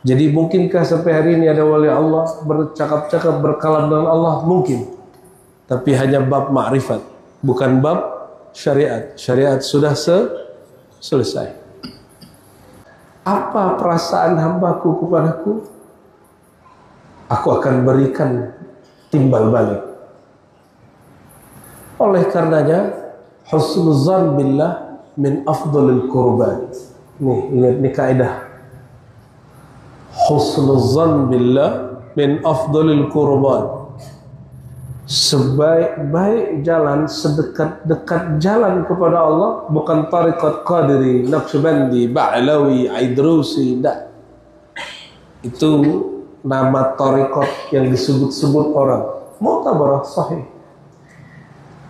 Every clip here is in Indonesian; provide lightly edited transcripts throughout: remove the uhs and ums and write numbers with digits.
Jadi mungkinkah sampai hari ini ada wali Allah bercakap-cakap berkalam dengan Allah? Mungkin. Tapi hanya bab ma'rifat, bukan bab syariat. Syariat sudah selesai. Apa perasaan hambaku kepadaku? Aku akan berikan timbal balik. Oleh karenanya, husnuzan billah min afdalil qurban. Nih, ingat nih kaidah. Husnuzan billah min afdalil qurban. Sebaik-baik jalan, sedekat-dekat jalan kepada Allah bukan tariqat Qadiri, Naqsyabandi, Ba'lawi, Aidrusi, tidak. Itu nama tariqat yang disebut-sebut orang. Mu'tabarah sahih.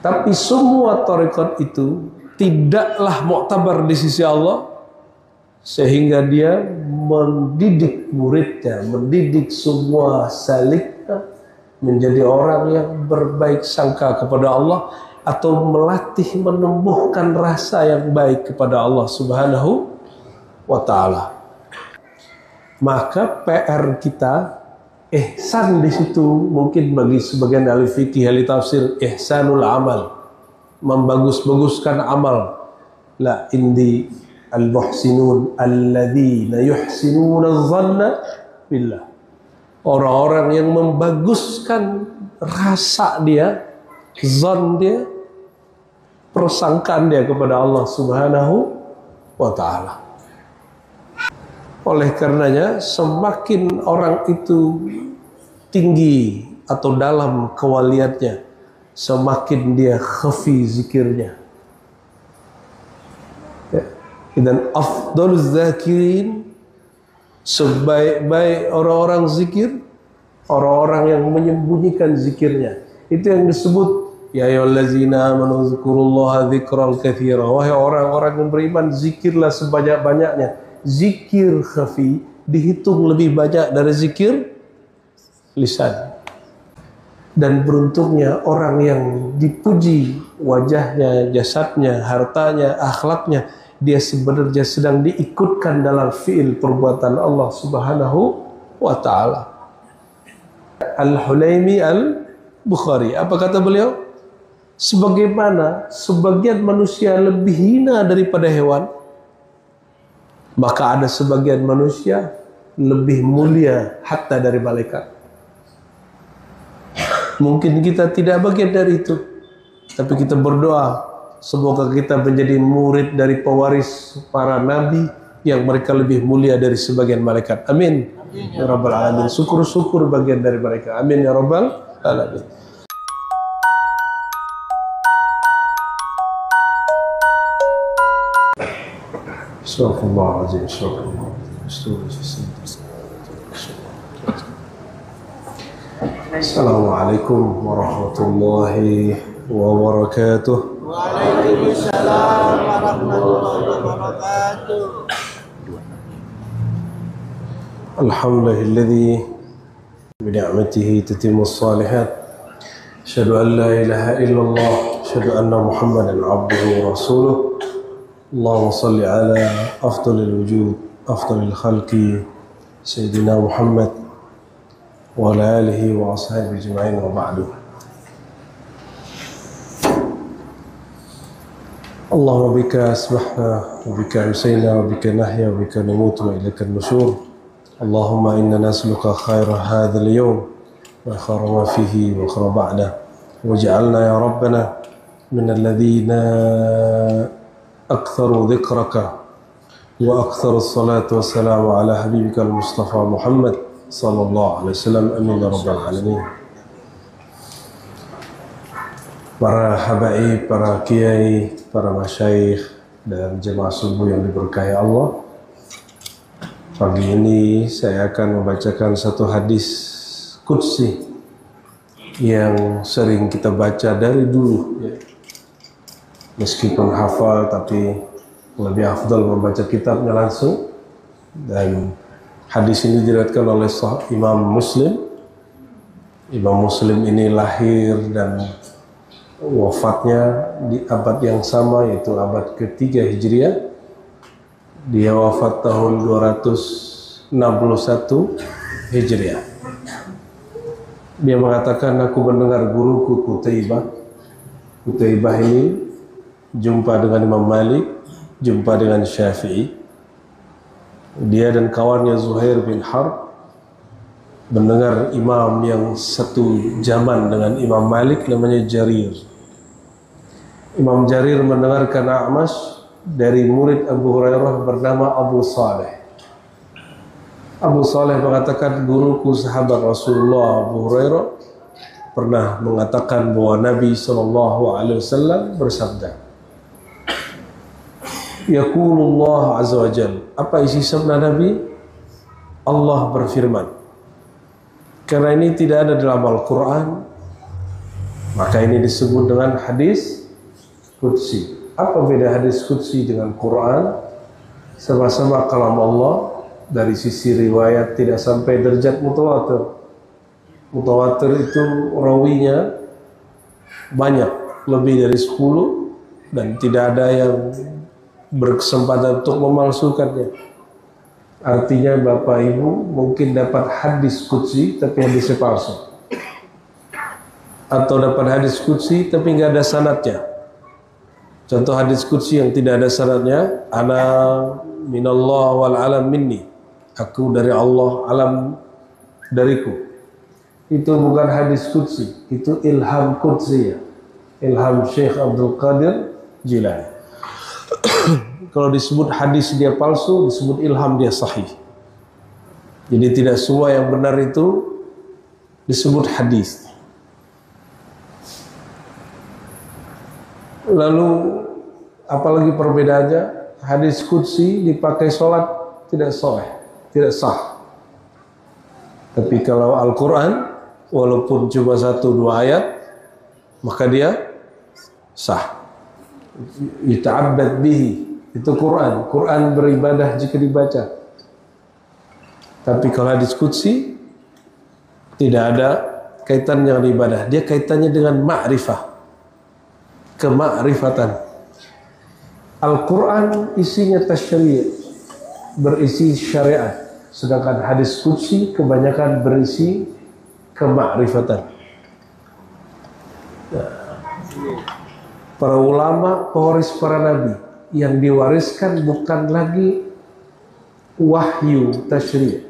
Tapi semua tariqat itu tidaklah mu'tabar di sisi Allah, sehingga dia mendidik muridnya, mendidik semua saliknya menjadi orang yang berbaik sangka kepada Allah, atau melatih menumbuhkan rasa yang baik kepada Allah Subhanahu wa ta'ala. Maka PR kita ihsan di situ, mungkin bagi sebagian ahli fikih, ahli tafsir, ihsanul amal, membagus-baguskan amal. La indi al-muhsinun alladzina yuhsinuna adh-dhanna billah. Orang-orang yang membaguskan rasa dia, zon dia, persangkaan dia kepada Allah Subhanahu wa ta'ala. Oleh karenanya, semakin orang itu tinggi atau dalam kewaliannya, semakin dia khafi zikirnya. Dan afdaluz zakirin, sebaik-baik orang-orang zikir, orang-orang yang menyembunyikan zikirnya. Itu yang disebut ya ayyuhallazina amanu dzkurullaha dzikran katsira. Wahai orang-orang yang beriman, zikirlah sebanyak-banyaknya. Zikir khafi dihitung lebih banyak dari zikir lisan. Dan beruntungnya orang yang dipuji wajahnya, jasadnya, hartanya, akhlaknya, dia sebenarnya sedang diikutkan dalam fi'il perbuatan Allah Subhanahu wa ta'ala. Al-Hulaimi Al-Bukhari, apa kata beliau? Sebagaimana sebagian manusia lebih hina daripada hewan, maka ada sebagian manusia lebih mulia hatta dari malaikat. Mungkin kita tidak bagian dari itu, tapi kita berdoa semoga kita menjadi murid dari pewaris para nabi yang mereka lebih mulia dari sebagian malaikat. Amin. Amin ya rabbal alamin. Syukur-syukur bagian dari mereka. Amin ya rabbal alamin. Astagfirullahaladzim. Assalamualaikum warahmatullahi wabarakatuh. Waalaikumsalam warahmatullahi wabarakatuh. Alhamdulillahilladzi bi ni'matihi tatimmus shalihat. Asyhadu an la ilaha illallah, asyhadu anna Muhammadan abduhu wa rasuluh. Allahumma shalli ala afdalil wujud, afdalil khalqi sayyidina Muhammad wa ala alihi wa ashabihi ajma'in wa ba'du. Allahumma bika asbahna wa bika amsayna wa bika nahya wa bika namutu wa ilaika an-nusyur. Allahumma inna nas'aluka khaira hadzal yawm wa khaira ma fihi wa khaira ba'da, waj'alna ya rabbana min alladhina aktharu dhikraka wa aktharu as-salatu wassalamu ala habibika al-Mustafa Muhammad sallallahu alaihi wasallam. Amin ya rabbal alamin. Para habaib, para kiai, para masyayikh dan jemaah subuh yang diberkahi Allah, pagi ini saya akan membacakan satu hadis qudsi yang sering kita baca dari dulu ya. Meskipun hafal, tapi lebih afdal membaca kitabnya langsung. Dan hadis ini diriwayatkan oleh Imam Muslim. Imam Muslim ini lahir dan wafatnya di abad yang sama, yaitu abad ke-3 Hijriah. Dia wafat tahun 200 Hijriah. Dia mengatakan, aku mendengar guruku Qutaibah. Qutaibah ini jumpa dengan Imam Malik, jumpa dengan Syafi'i. Dia dan kawannya Zuhair bin Harb mendengar imam yang satu zaman dengan Imam Malik, namanya Jarir. Imam Jarir mendengarkan A'mash dari murid Abu Hurairah bernama Abu Saleh. Abu Saleh mengatakan, guruku sahabat Rasulullah Abu Hurairah pernah mengatakan bahwa Nabi SAW bersabda, Yaqulullah Azza wa Jal. Apa isi sabda Nabi? Allah berfirman. Karena ini tidak ada dalam Al-Quran, maka ini disebut dengan hadis Qudsi. Apa beda hadis Qudsi dengan Quran? Sama-sama kalam Allah. Dari sisi riwayat tidak sampai derajat mutawatir. Mutawatir itu rawinya banyak, lebih dari 10, dan tidak ada yang berkesempatan untuk memalsukannya. Artinya Bapak Ibu mungkin dapat hadis Qudsi tapi hadisnya palsu, atau dapat hadis Qudsi tapi nggak ada sanadnya. Contoh hadis Qudsi yang tidak ada sanadnya, ana minallah wal alam minni. Aku dari Allah, alam dariku. Itu bukan hadis Qudsi, itu ilham Qudsi ya. Ilham Syekh Abdul Qadir Jilani. Kalau disebut hadis dia palsu, disebut ilham dia sahih. Jadi tidak semua yang benar itu disebut hadis. Lalu apalagi perbedaannya? Hadis Qudsi dipakai sholat tidak sahih, tidak sah. Tapi kalau Al-Quran, walaupun cuma 1-2 ayat, maka dia sah. Yuta'abbad bihi. Itu Quran. Quran beribadah jika dibaca. Tapi kalau hadis Qudsi tidak ada kaitannya dengan ibadah. Dia kaitannya dengan ma'rifah, kemakrifatan. Al-Quran isinya tasyri', berisi syariat. Sedangkan hadis Qudsi kebanyakan berisi kemakrifatan. Para ulama pewaris para nabi, yang diwariskan bukan lagi wahyu tasyri',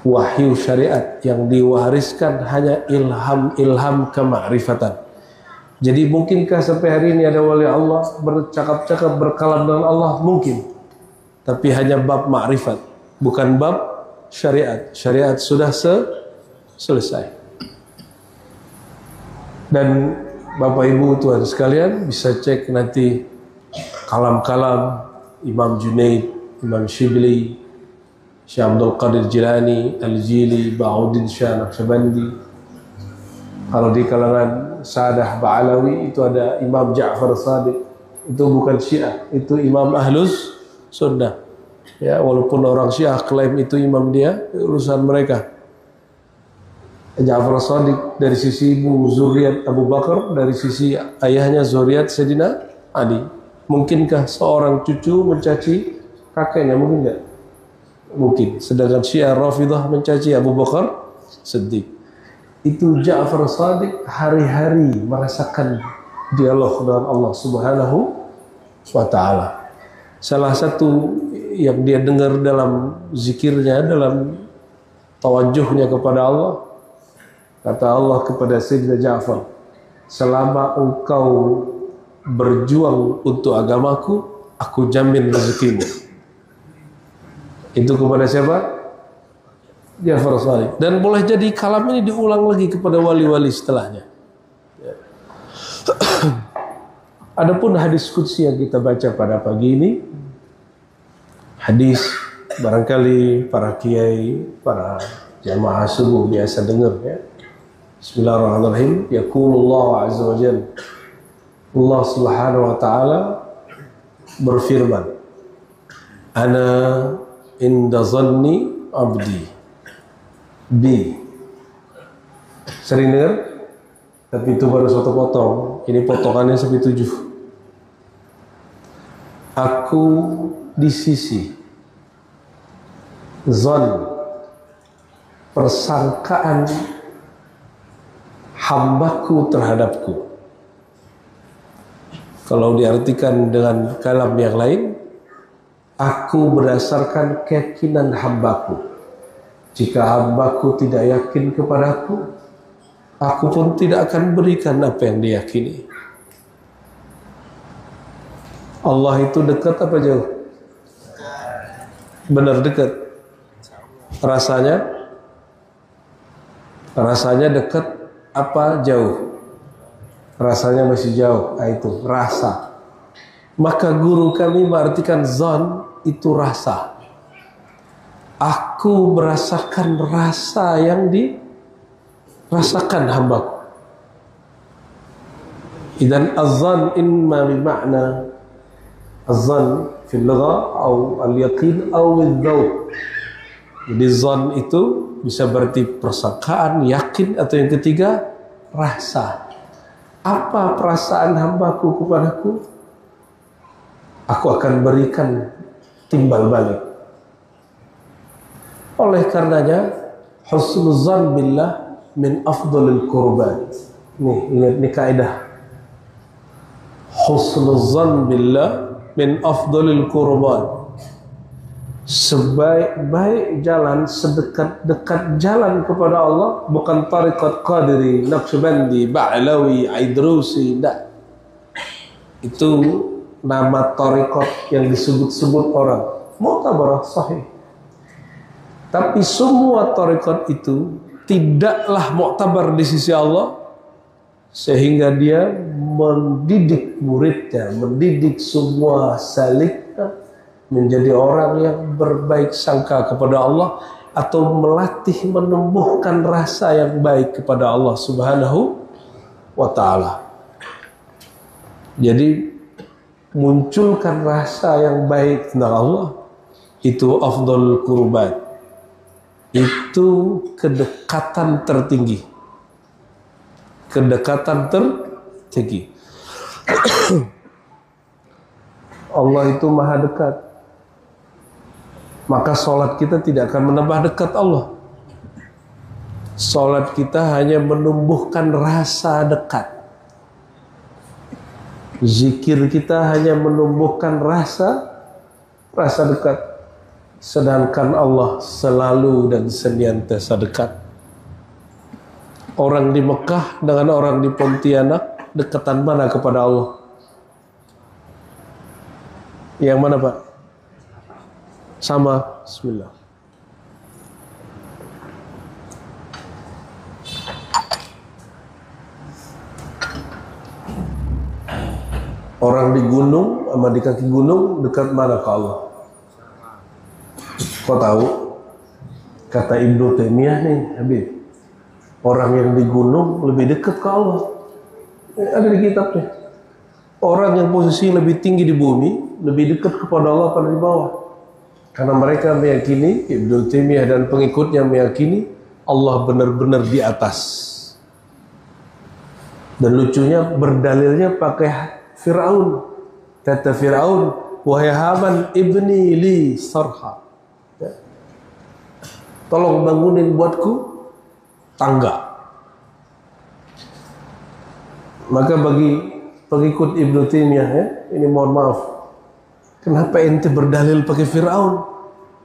wahyu syariat, yang diwariskan hanya ilham kemakrifatan. Jadi mungkinkah sampai hari ini ada wali Allah bercakap-cakap, berkalam dengan Allah? Mungkin. Tapi hanya bab makrifat, bukan bab syariat. Syariat sudah selesai. Dan Bapak Ibu Tuhan sekalian bisa cek nanti kalam-kalam Imam Junaid, Imam Shibli, Syekh Abdul Qadir Jilani, Al-Jili, Ba'uddin Syah Naqsyabandi. Kalau di kalangan Sadah Ba'alawi itu ada Imam Ja'far Sadiq. Itu bukan Syiah, itu Imam Ahlus Sunnah. Ya, walaupun orang Syiah klaim itu imam dia, urusan mereka. Ja'far Sadiq dari sisi ibu zuriat Abu Bakar, dari sisi ayahnya zuriat Sayyidina Ali. Mungkinkah seorang cucu mencaci kakeknya? Mungkin enggak? Mungkin. Sedangkan Syiah Rafidah mencaci Abu Bakar Siddiq. Itu Ja'far Sadiq hari-hari merasakan dialog dengan Allah Subhanahu wa Ta'ala. Salah satu yang dia dengar dalam zikirnya, dalam tawajuhnya kepada Allah, kata Allah kepada Sayyidina Ja'far, selama engkau berjuang untuk agamaku, aku jamin rezekimu. Itu kepada siapa? Ja'far Sadiq. Dan boleh jadi kalam ini diulang lagi kepada wali-wali setelahnya. Adapun hadis Qudsi yang kita baca pada pagi ini, hadis barangkali para kiai, para jamaah subuh biasa dengar ya. Bismillahirrahmanirrahim. Yaqulullah azza wa jalla. Allah Subhanahu wa taala berfirman, Ana inda zanni abdi bi. Sering dengar? Tapi itu baru satu potong. Ini potongannya sampai 7. Aku di sisi Zon, persangkaan hambaku terhadapku. Kalau diartikan dengan kalam yang lain, aku berdasarkan keyakinan hambaku. Jika hambaku tidak yakin kepadaku, aku pun tidak akan berikan apa yang diyakini. Allah itu dekat apa jauh? Benar dekat. Rasanya dekat apa jauh? Rasanya masih jauh. Itu rasa. Maka guru kami mengartikan zon itu rasa. Aku merasakan rasa yang dirasakan hambaku. Idan az-zan imma bimakna az-zan fil lugha atau al-yaqin atau al-dzauq. Jadi zan itu bisa berarti persangkaan, yakin, atau yang ketiga rasa. Apa perasaan hambaku kepadaku? Aku akan berikan timbal balik. Oleh karenanya husnuzan billah min afdalil qurban. Nih, ingat nih kaidah. Husnuzan billah min afdalil qurban. Sebaik-baik jalan, sedekat-dekat jalan kepada Allah bukan tariqat Qadiri, Naqsyabandi, Ba'lawi, Aidrusi, tidak. Itu nama tariqat yang disebut-sebut orang. Mu'tabarah sahih. Tapi semua tariqat itu tidaklah mu'tabar di sisi Allah, sehingga dia mendidik muridnya, mendidik semua saliknya menjadi orang yang berbaik sangka kepada Allah, atau melatih menumbuhkan rasa yang baik kepada Allah Subhanahu wa ta'ala. Jadi munculkan rasa yang baik tentang Allah, itu afdalul qurbat. Itu kedekatan tertinggi. Kedekatan tertinggi. Allah itu maha dekat. Maka sholat kita tidak akan menambah dekat Allah. Sholat kita hanya menumbuhkan rasa dekat. Zikir kita hanya menumbuhkan rasa dekat. Sedangkan Allah selalu dan senantiasa dekat. Orang di Mekah dengan orang di Pontianak, dekatan mana kepada Allah? Yang mana, Pak? Sama. Bismillah. Orang di gunung sama di kaki gunung dekat mana ke Allah? Kau tahu? Kata Ibnu Taimiyah nih, Habib, orang yang di gunung lebih dekat ke Allah. Ada di kitabnya. Orang yang posisi lebih tinggi di bumi lebih dekat kepada Allah pada di bawah. Karena mereka meyakini, Ibnu Taimiyah dan pengikutnya meyakini Allah benar-benar di atas. Dan lucunya berdalilnya pakai Fir'aun. Kata Fir'aun, wahai Haman ibni li sarha. Ya. Tolong bangunin buatku tangga. Maka bagi pengikut Ibnu Taimiyah, ya, ini mohon maaf, kenapa ente berdalil pakai Fir'aun?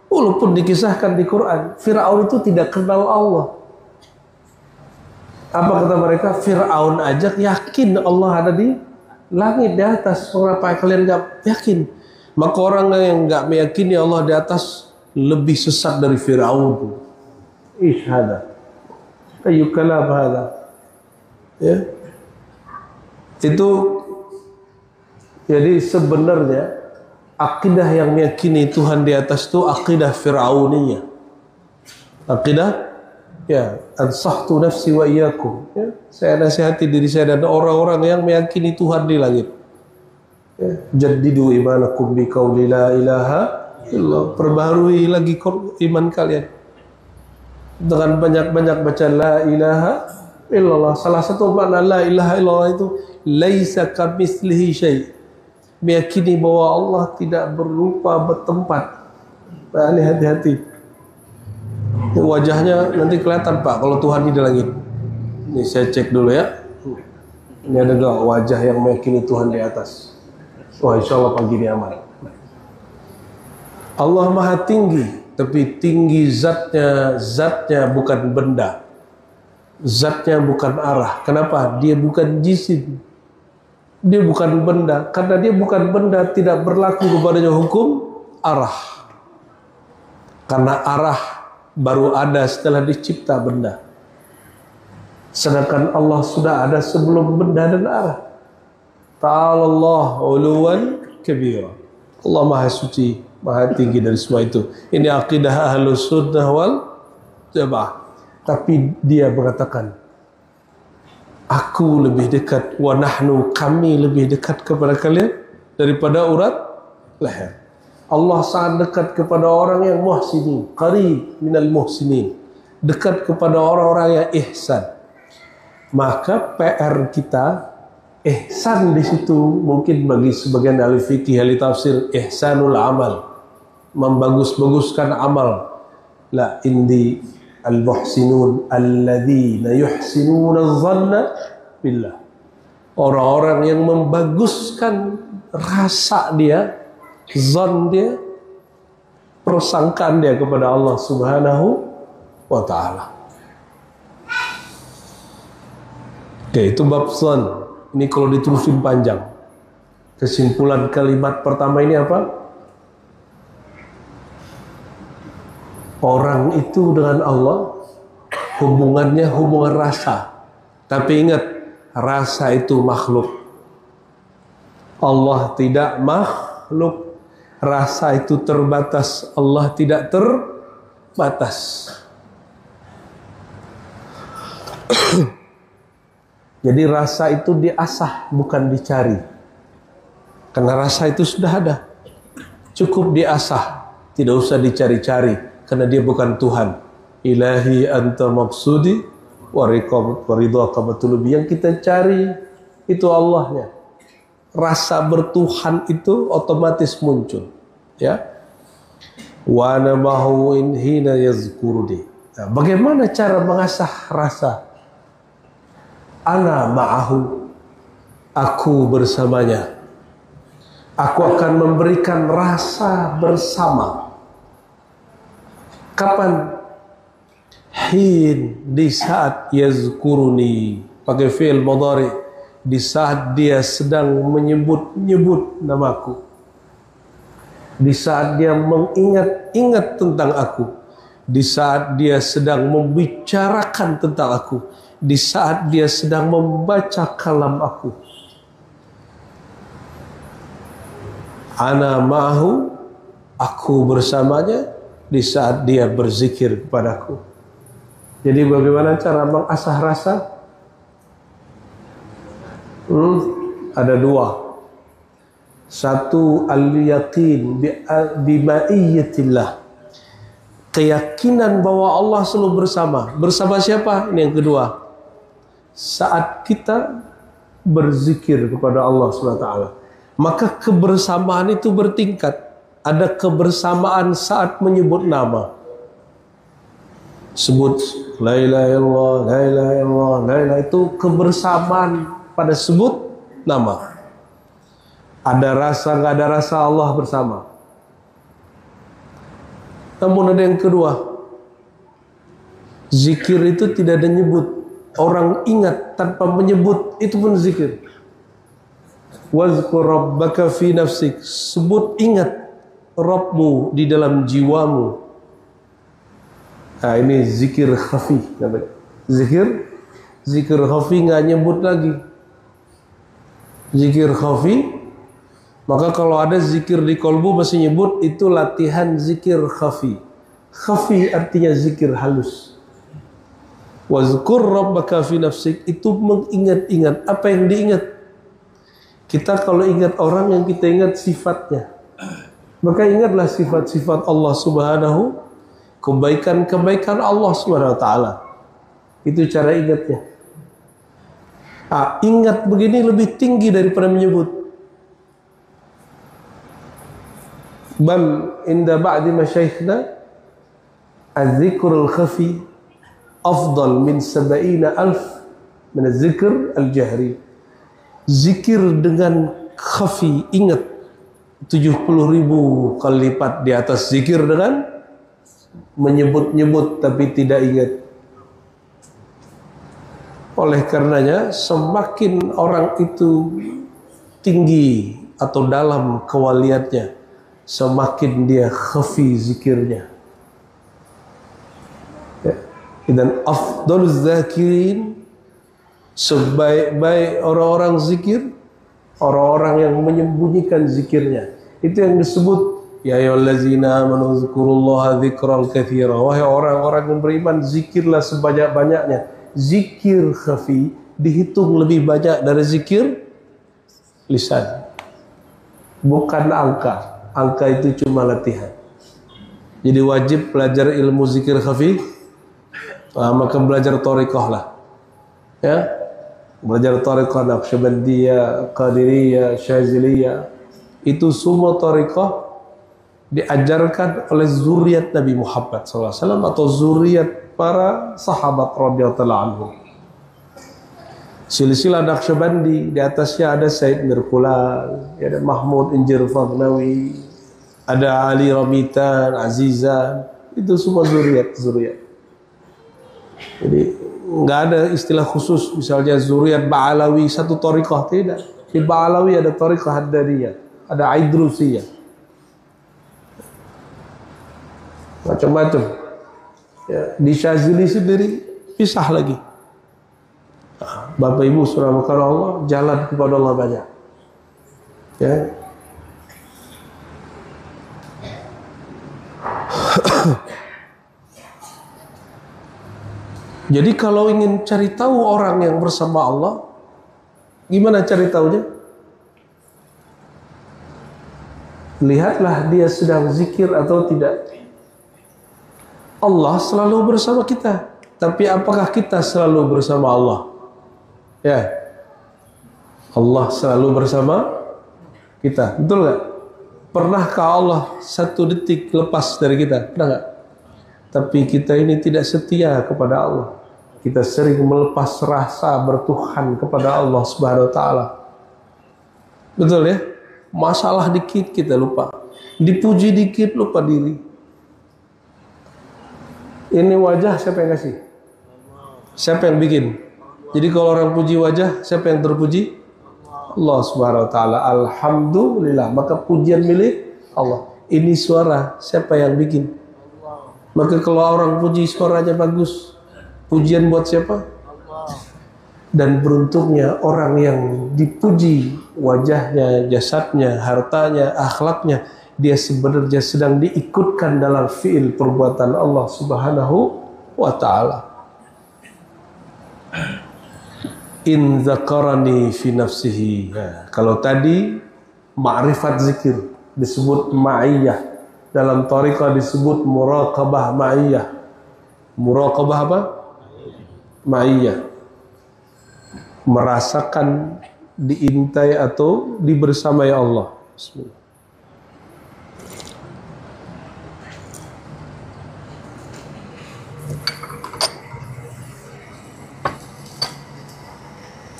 Walaupun dikisahkan di Quran, Fir'aun itu tidak kenal Allah. Apa kata mereka? Fir'aun aja yakin Allah ada di langit di atas. Mengapa kalian gak yakin? Maka orang yang gak meyakini Allah di atas lebih sesat dari Fir'aun. Ish hada. Ayu kalam hada. Ya. Itu jadi sebenarnya akidah yang meyakini Tuhan di atas itu akidah Fir'auniyah. Akidah, ya, ansahtu nafsi wa iyyakum. Ya, saya nasihati diri saya dan orang-orang yang meyakini Tuhan di langit. Ya, jaddidu imanakum bi qauli la ilaha illallah. Perbaharui lagi iman kalian dengan banyak-banyak baca la ilaha illallah. Salah satu makna la ilaha illallah itu laisa kamitslihi syai'. Meyakini bahwa Allah tidak berupa bertempat. Nah, ini hati-hati. Wajahnya nanti kelihatan Pak kalau Tuhan di langit. Ini saya cek dulu ya. Ini ada gak wajah yang meyakini Tuhan di atas? Wah, insya Allah pagi ini aman. Allah maha tinggi, tapi tinggi zatnya bukan benda. Zatnya bukan arah. Kenapa? Dia bukan jisim. Dia bukan benda. Karena dia bukan benda, tidak berlaku kepadanya hukum arah. Karena arah baru ada setelah dicipta benda. Sedangkan Allah sudah ada sebelum benda dan arah. Ta'ala Allah uluwan kabira. Allah maha suci, maha tinggi dari semua itu. Ini akidah ahlus sunnah wal jamaah. Tapi dia mengatakan, aku lebih dekat, wa nahnu, kami lebih dekat kepada kalian daripada urat leher. Allah sangat dekat kepada orang yang muhsinin, qarib minal muhsinin, dekat kepada orang-orang yang ihsan. Maka PR kita ihsan di situ mungkin bagi sebagian ahli fikih, ahli tafsir, ihsanul amal, membagus-baguskan amal. La indi al-muhsinun alladzina yuhsinuna adh-dhanna billah. Orang-orang yang membaguskan rasa dia, zon dia, persangkaan dia kepada Allah Subhanahu wa ta'ala. Oke, itu bab zon. Ini kalau diterusin panjang. Kesimpulan kalimat pertama ini apa? Orang itu dengan Allah hubungannya hubungan rasa. Tapi ingat, rasa itu makhluk. Allah tidak makhluk. Rasa itu terbatas. Allah tidak terbatas. Jadi rasa itu diasah, bukan dicari. Karena rasa itu sudah ada. Cukup diasah, tidak usah dicari-cari. Karena dia bukan Tuhan. Ilahi anta maksudi wa ridhaka matlubi. Yang kita cari itu Allahnya. Rasa bertuhan itu otomatis muncul. Ya. Wa namahu in hina yazkuruni. Nah, bagaimana cara mengasah rasa? Ana ma'ahu, aku bersamanya. Aku akan memberikan rasa bersama. Kapan? Hin, di saat yazkuruni, pakai fi'il mudhari, di saat dia sedang menyebut-nyebut namaku, di saat dia mengingat-ingat tentang aku, di saat dia sedang membicarakan tentang aku, di saat dia sedang membaca kalam aku. Ana ma'ahu, aku bersamanya di saat dia berzikir kepadaku. Jadi bagaimana cara mengasah rasa? Ada dua. Satu, al-yaqin bima'iyyatillah, keyakinan bahwa Allah selalu bersama. Bersama siapa? Ini yang kedua. Saat kita berzikir kepada Allah SWT, maka kebersamaan itu bertingkat. Ada kebersamaan saat menyebut nama. Sebut la ilaha illallah, la ilaha illallah, la ilaha, itu kebersamaan pada sebut nama. Ada rasa, nggak ada rasa, Allah bersama. Namun ada yang kedua, zikir itu tidak ada nyebut. Orang ingat tanpa menyebut, itu pun zikir. Wazkur rabbaka fi nafsik, sebut, ingat Rabbmu di dalam jiwamu. Nah, ini zikir khafi namanya. Zikir khafi nggak nyebut lagi. Zikir khafi, maka kalau ada zikir di kolbu masih nyebut, itu latihan zikir khafi. Khafi artinya zikir halus. Wazkur rabbaka fi nafsik, itu mengingat-ingat. Apa yang diingat? Kita kalau ingat orang, yang kita ingat sifatnya. Maka ingatlah sifat-sifat Allah Subhanahu, kebaikan-kebaikan Allah Subhanahu wa ta'ala. Itu cara ingatnya. Ingat begini lebih tinggi daripada menyebut. Bal inda ba'di masyaikhna Az-zikrul khafi afdal min 70,000 min az-zikr al-jahri. Zikir dengan khafi, ingat, 70.000 kali lipat di atas zikir dengan menyebut-nyebut tapi tidak ingat. Oleh karenanya semakin orang itu tinggi atau dalam kewaliannya, semakin dia khafi zikirnya. Ya. Dan afdaluz zakirin, sebaik-baik orang-orang zikir, orang-orang yang menyembunyikan zikirnya. Itu yang disebut ya ayyuhallazina amanu dzkurullaha dzikran katsira. Wahai orang-orang yang beriman, zikirlah sebanyak-banyaknya. Zikir khafi dihitung lebih banyak dari zikir lisan. Bukan angka. Angka itu cuma latihan. Jadi wajib belajar ilmu zikir khafi. Maka belajar thariqah lah. Ya. Belajar thariqah Naqsyabandiyah, Qadiriyah, Syaziliyah. Itu semua thariqah diajarkan oleh zuriat Nabi Muhammad SAW atau zuriat para sahabat radhiyallahu anhum. Silsilah Naqsyabandi, di atasnya ada Said Mirkulal, ada Mahmud Injir Fagnawi, ada Ali Ramitan, Azizan. Itu semua zuriat. Jadi nggak ada istilah khusus misalnya zuriat Ba'alawi satu thariqah, tidak. Di Ba'alawi ada thariqah Haddaniyah, ada Aidrusiyah, macam-macam. Ya, di Syazili sendiri pisah lagi. Bapak Ibu surah Allah, jalan kepada Allah banyak. Ya. Jadi kalau ingin cari tahu orang yang bersama Allah, gimana cari tahunya? Lihatlah dia sedang zikir atau tidak. Allah selalu bersama kita, tapi apakah kita selalu bersama Allah? Ya, Allah selalu bersama kita, betul nggak? Pernahkah Allah satu detik lepas dari kita? Pernah nggak? Tapi kita ini tidak setia kepada Allah. Kita sering melepas rasa bertuhan kepada Allah Subhanahu wa Ta'ala. Betul ya? Masalah dikit kita lupa, dipuji dikit lupa diri. Ini wajah siapa yang kasih? Siapa yang bikin? Jadi kalau orang puji wajah, siapa yang terpuji? Allah Subhanahu wa Ta'ala. Alhamdulillah, maka pujian milik Allah. Ini suara, siapa yang bikin? Maka kalau orang puji suaranya bagus, pujian buat siapa? Dan beruntungnya orang yang dipuji wajahnya, jasadnya, hartanya, akhlaknya, dia sebenarnya sedang diikutkan dalam fi'il perbuatan Allah Subhanahu wa Ta'ala. In zakarani fi nafsihi. Kalau tadi ma'rifat zikir disebut ma'iyah, dalam thariqah disebut muraqabah ma'iyah. Muraqabah apa? Ma'iyah. Merasakan diintai atau dibersamai Allah. Bismillah.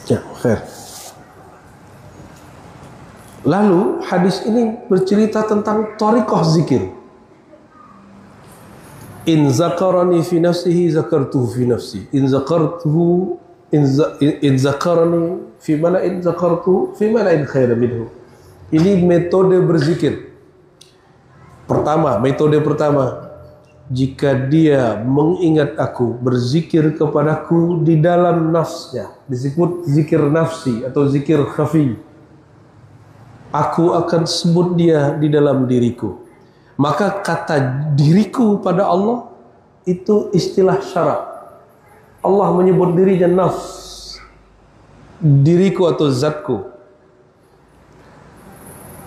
Ya, khair. Lalu hadis ini bercerita tentang thariqah zikir. In zakarani fi nafsihi zakartuhu fi nafsi. In zakartuhu in zakarani fi mala'in zakartuhu fi mala'in khairan minhu. Ini metode berzikir. Metode pertama, jika dia mengingat aku, berzikir kepadaku di dalam nafsnya, disebut zikir nafsi atau zikir khafi, aku akan sebut dia di dalam diriku. Maka kata diriku pada Allah itu istilah syarak. Allah menyebut dirinya nafs, diriku atau zatku.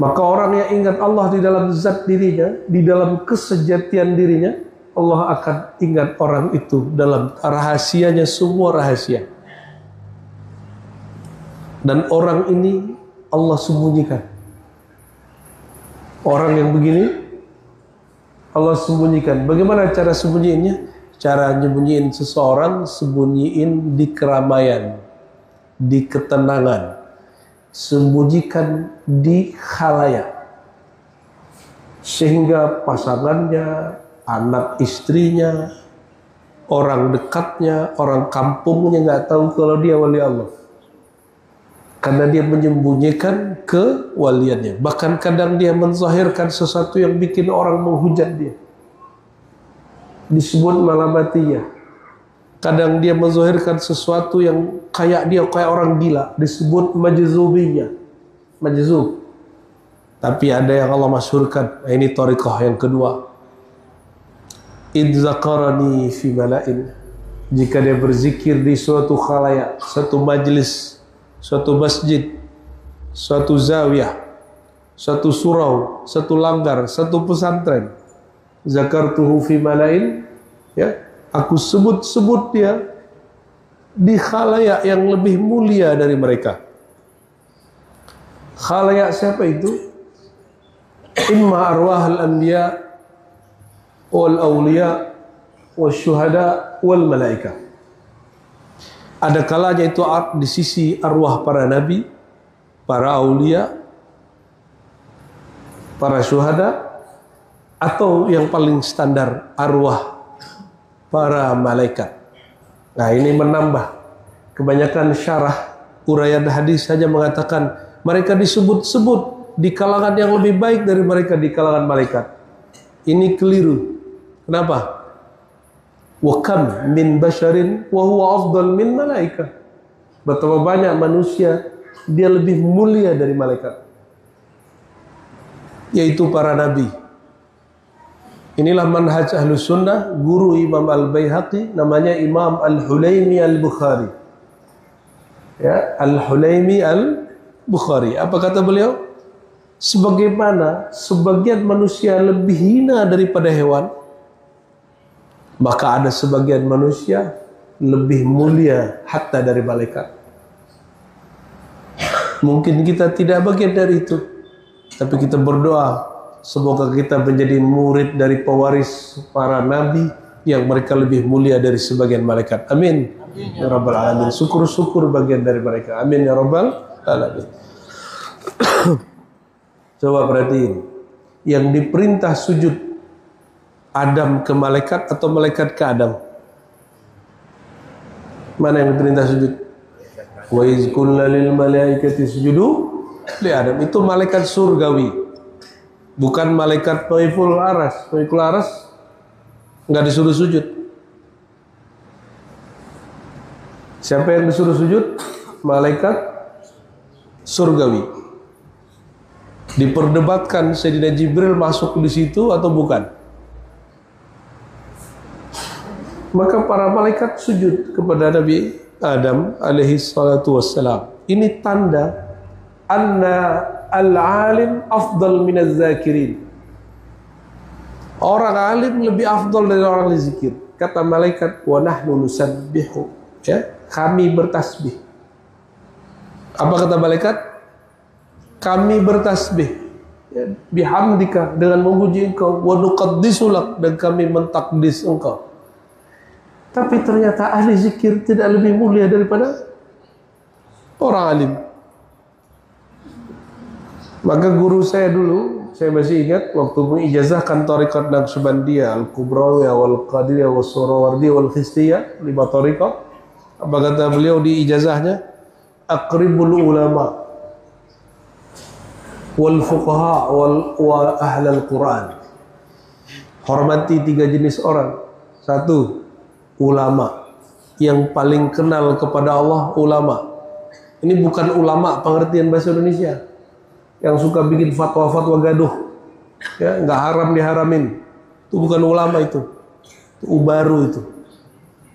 Maka orang yang ingat Allah di dalam zat dirinya, di dalam kesejatian dirinya, Allah akan ingat orang itu dalam rahasianya, semua rahasia. Dan orang ini Allah sembunyikan. Orang yang begini Allah sembunyikan. Bagaimana cara sembunyiinnya? Cara nyembunyiin seseorang, sembunyiin di keramaian, di ketenangan, sembunyikan di khalayak, sehingga pasangannya, anak istrinya, orang dekatnya, orang kampungnya nggak tahu kalau dia wali Allah. Karena dia menyembunyikan kewaliannya. Bahkan kadang dia menzahirkan sesuatu yang bikin orang menghujat dia. Disebut malamatiyah. Kadang dia menzahirkan sesuatu yang kayak orang gila. Disebut majzubiyah. Majzub. Tapi ada yang Allah masyhurkan. Ini thariqah yang kedua. Idzakarani fi mala'in. Jika dia berzikir di suatu khalayak, satu majlis, suatu masjid, suatu zawiyah, suatu surau, satu langgar, satu pesantren, zakartuhu fi mala'in, ya, aku sebut-sebut dia di khalayak yang lebih mulia dari mereka. Khalayak siapa itu? Imma arwahul anbiya wal awliya wal syuhada wal malaika. Ada kalanya itu di sisi arwah para nabi, para aulia, para syuhada, atau yang paling standar arwah para malaikat. Nah, ini menambah. Kebanyakan syarah uraian hadis saja mengatakan mereka disebut-sebut di kalangan yang lebih baik dari mereka di kalangan malaikat. Ini keliru. Kenapa? Wa kam min basharin wa huwa afdal min malaika. Betapa banyak manusia dia lebih mulia dari malaikat, yaitu para nabi. Inilah manhaj Ahlus Sunnah. Guru Imam Al-Baihaqi namanya Imam Al-Hulaimi Al-Bukhari. Ya, Al-Hulaimi Al-Bukhari. Apa kata beliau? Sebagaimana sebagian manusia lebih hina daripada hewan, maka ada sebagian manusia lebih mulia hatta dari malaikat. Mungkin kita tidak bagian dari itu, tapi kita berdoa semoga kita menjadi murid dari pewaris para nabi yang mereka lebih mulia dari sebagian malaikat. Amin. Ya Rabbal Alamin. Syukur-syukur bagian dari mereka. Amin ya Rabbal Alamin. Coba perhatiin, yang diperintah sujud Adam ke malaikat atau malaikat ke Adam? Mana yang diperintah sujud? Wa iz qulna lil malaikati sujudu li Adam. Itu malaikat surgawi, bukan malaikat Taiful Aras. Taiful Aras nggak disuruh sujud. Siapa yang disuruh sujud? Malaikat surgawi. Diperdebatkan Sayyidina Jibril masuk di situ atau bukan. Maka para malaikat sujud kepada Nabi Adam alaihi salatu wassalam. Ini tanda anna al-alim afdal minaz zakirin. Orang alim lebih afdal dari orang yang zikir. Kata malaikat, wa nahnu nusabbihu, ya, kami bertasbih. Apa kata malaikat? Kami bertasbih, ya, bihamdika, dengan memuji engkau, wa nuqaddisu lak, dan kami mentakdis engkau. Tapi ternyata ahli zikir tidak lebih mulia daripada orang alim. Maka guru saya dulu, saya masih ingat waktu mengijazahkan thariqat Naqsyabandiyah, Al-Kubrawiyah, Wal-Qadiriyah, Wal-Surawardiyah, Wal-Khistiyah, 5 thariqat. Apa kata beliau di ijazahnya? Aqribul ulama wal fuqaha wa ahlal Quran. Hormati 3 jenis orang. 1, ulama. Yang paling kenal kepada Allah, ulama. Ini bukan ulama pengertian bahasa Indonesia yang suka bikin fatwa-fatwa gaduh, ya, nggak haram diharamin. Itu bukan ulama, itu ubaru itu,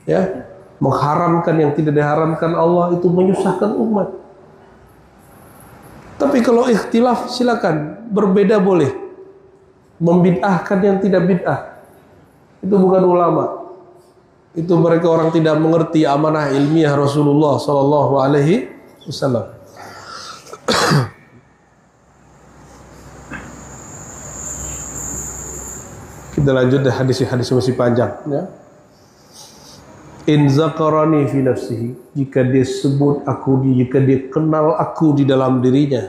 ya, mengharamkan yang tidak diharamkan Allah, itu menyusahkan umat. Tapi kalau ikhtilaf silakan, berbeda boleh, membid'ahkan yang tidak bid'ah, itu bukan ulama. Itu mereka orang tidak mengerti amanah ilmiah Rasulullah Sallallahu Alaihi Wasallam. Kita Kita lanjut, hadis-hadis masih panjang ya. In zakarani fi nafsihi, jika dia sebut aku, jika dia kenal aku di dalam dirinya.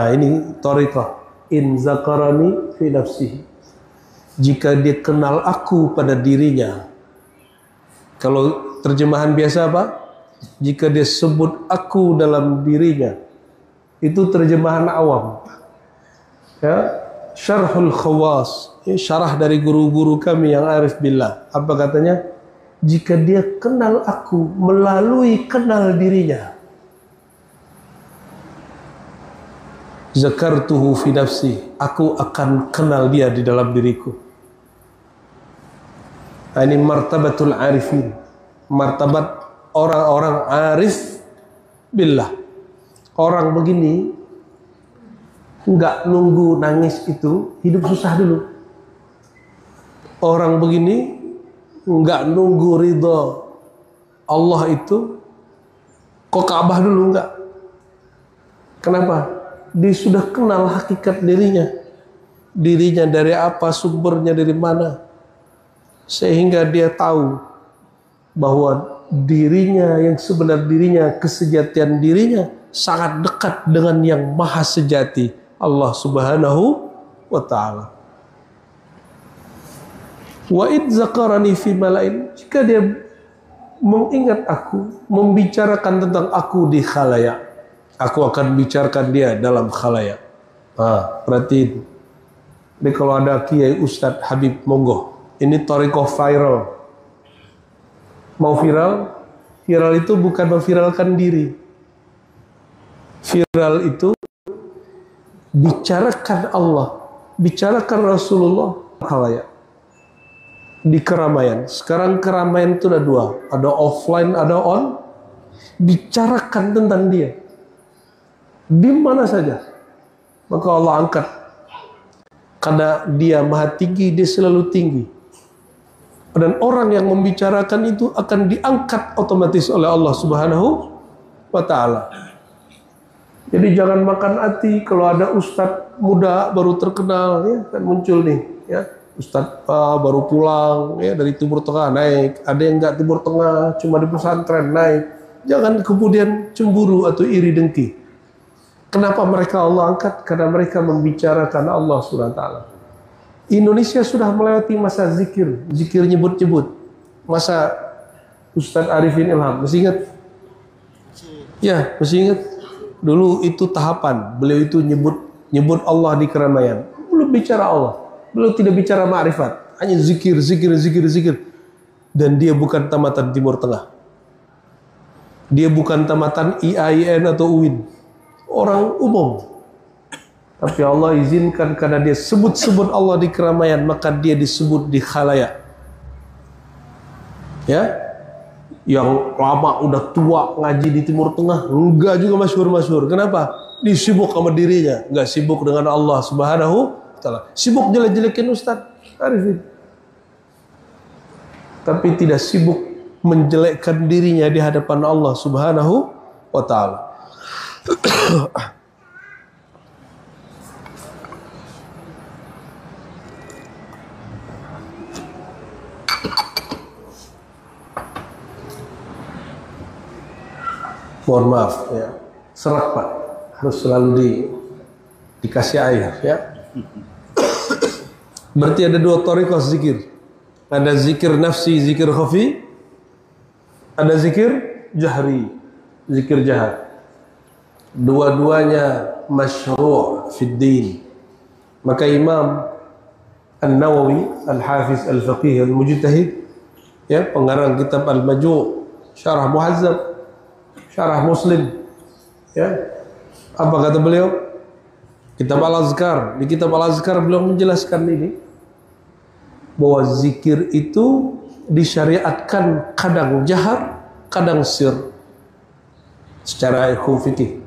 Ini thariqah. In zakarani fi nafsihi, jika dia kenal aku pada dirinya. Kalau terjemahan biasa apa? Jika dia sebut aku dalam dirinya. Itu terjemahan awam ya. Syarhul Khawas, syarah dari guru-guru kami yang arif billah. Apa katanya? Jika dia kenal aku melalui kenal dirinya. Zakartuhu fi nafsi, aku akan kenal dia di dalam diriku. Ini martabatul arifin, martabat orang-orang arif billah. Orang begini enggak nunggu nangis itu hidup susah dulu. Orang begini enggak nunggu ridha Allah itu kok Ka'bah dulu, enggak. Kenapa? Dia sudah kenal hakikat dirinya. Dirinya dari apa, sumbernya dari mana. Sehingga dia tahu bahwa dirinya yang sebenar dirinya, kesejatian dirinya sangat dekat dengan yang maha sejati, Allah Subhanahu wa ta'ala. Wa id zakarani fi malain, jika dia mengingat aku, membicarakan tentang aku di khalayak, aku akan bicarakan dia dalam khalayak. Perhatiin. Jadi kalau ada Kiai Ustadz Habib, monggo. Ini thariqah viral. Mau viral? Viral itu bukan memviralkan diri. Viral itu bicarakan Allah, bicarakan Rasulullah khalayak. Di keramaian. Sekarang keramaian itu ada dua, ada offline, ada on. Bicarakan tentang dia di mana saja, maka Allah angkat. Karena dia maha tinggi, dia selalu tinggi. Dan orang yang membicarakan itu akan diangkat otomatis oleh Allah Subhanahu wa ta'ala. Jadi jangan makan hati kalau ada ustadz muda baru terkenal, ya kan muncul nih, ya. Ustadz baru pulang ya dari Timur Tengah, naik. Ada yang enggak Timur Tengah, cuma di pesantren, naik. Jangan kemudian cemburu atau iri dengki. Kenapa mereka Allah angkat? Karena mereka membicarakan Allah SWT. Indonesia sudah melewati masa zikir nyebut-nyebut. Masa Ustadz Arifin Ilham, masih ingat? Ya, masih ingat? Dulu itu tahapan, beliau itu nyebut Allah di keramaian. Belum bicara Allah. Beliau tidak bicara ma'rifat, hanya zikir. Dan dia bukan tamatan Timur Tengah. Dia bukan tamatan IAIN atau UIN. Orang umum. Tapi Allah izinkan karena dia sebut-sebut Allah di keramaian, maka dia disebut di khalayak. Ya? Yang lama udah tua ngaji di Timur Tengah, enggak juga masyhur-masyhur. Kenapa? Disibuk sama dirinya, enggak sibuk dengan Allah Subhanahu sibuk jelek-jelekin Ustadz Arifin, tapi tidak sibuk menjelekkan dirinya di hadapan Allah Subhanahu wa ta'ala. Mohon maaf ya, serak Pak, harus selalu dikasih air ya. Berarti ada dua thariqah zikir. Ada zikir nafsi, zikir khafi. Ada zikir jahri, zikir jahar. Dua-duanya masyru' fid din. Maka Imam An-Nawawi, Al-Hafiz Al-Faqih Al-Mujtahid, ya, pengarang kitab Al-Maju', Syarah Muhazzab, Syarah Muslim, ya. Apa kata beliau? Kitab Al-Azkar. Di kitab Al-Azkar beliau menjelaskan ini, bahwa zikir itu disyariatkan kadang jahar, kadang sir, secara hukum fikih.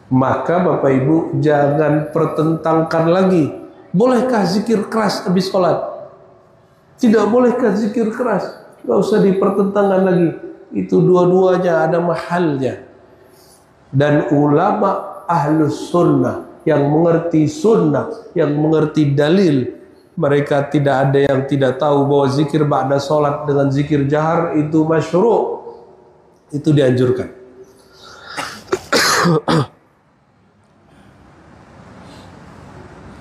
Maka Bapak Ibu jangan pertentangkan lagi. Bolehkah zikir keras habis sholat? Tidak bolehkah zikir keras? Gak usah dipertentangkan lagi. Itu dua-duanya ada mahalnya. Dan ulama ahlus sunnah yang mengerti sunnah, yang mengerti dalil, mereka tidak ada yang tidak tahu bahwa zikir ba'da salat dengan zikir jahar itu masyru', itu dianjurkan.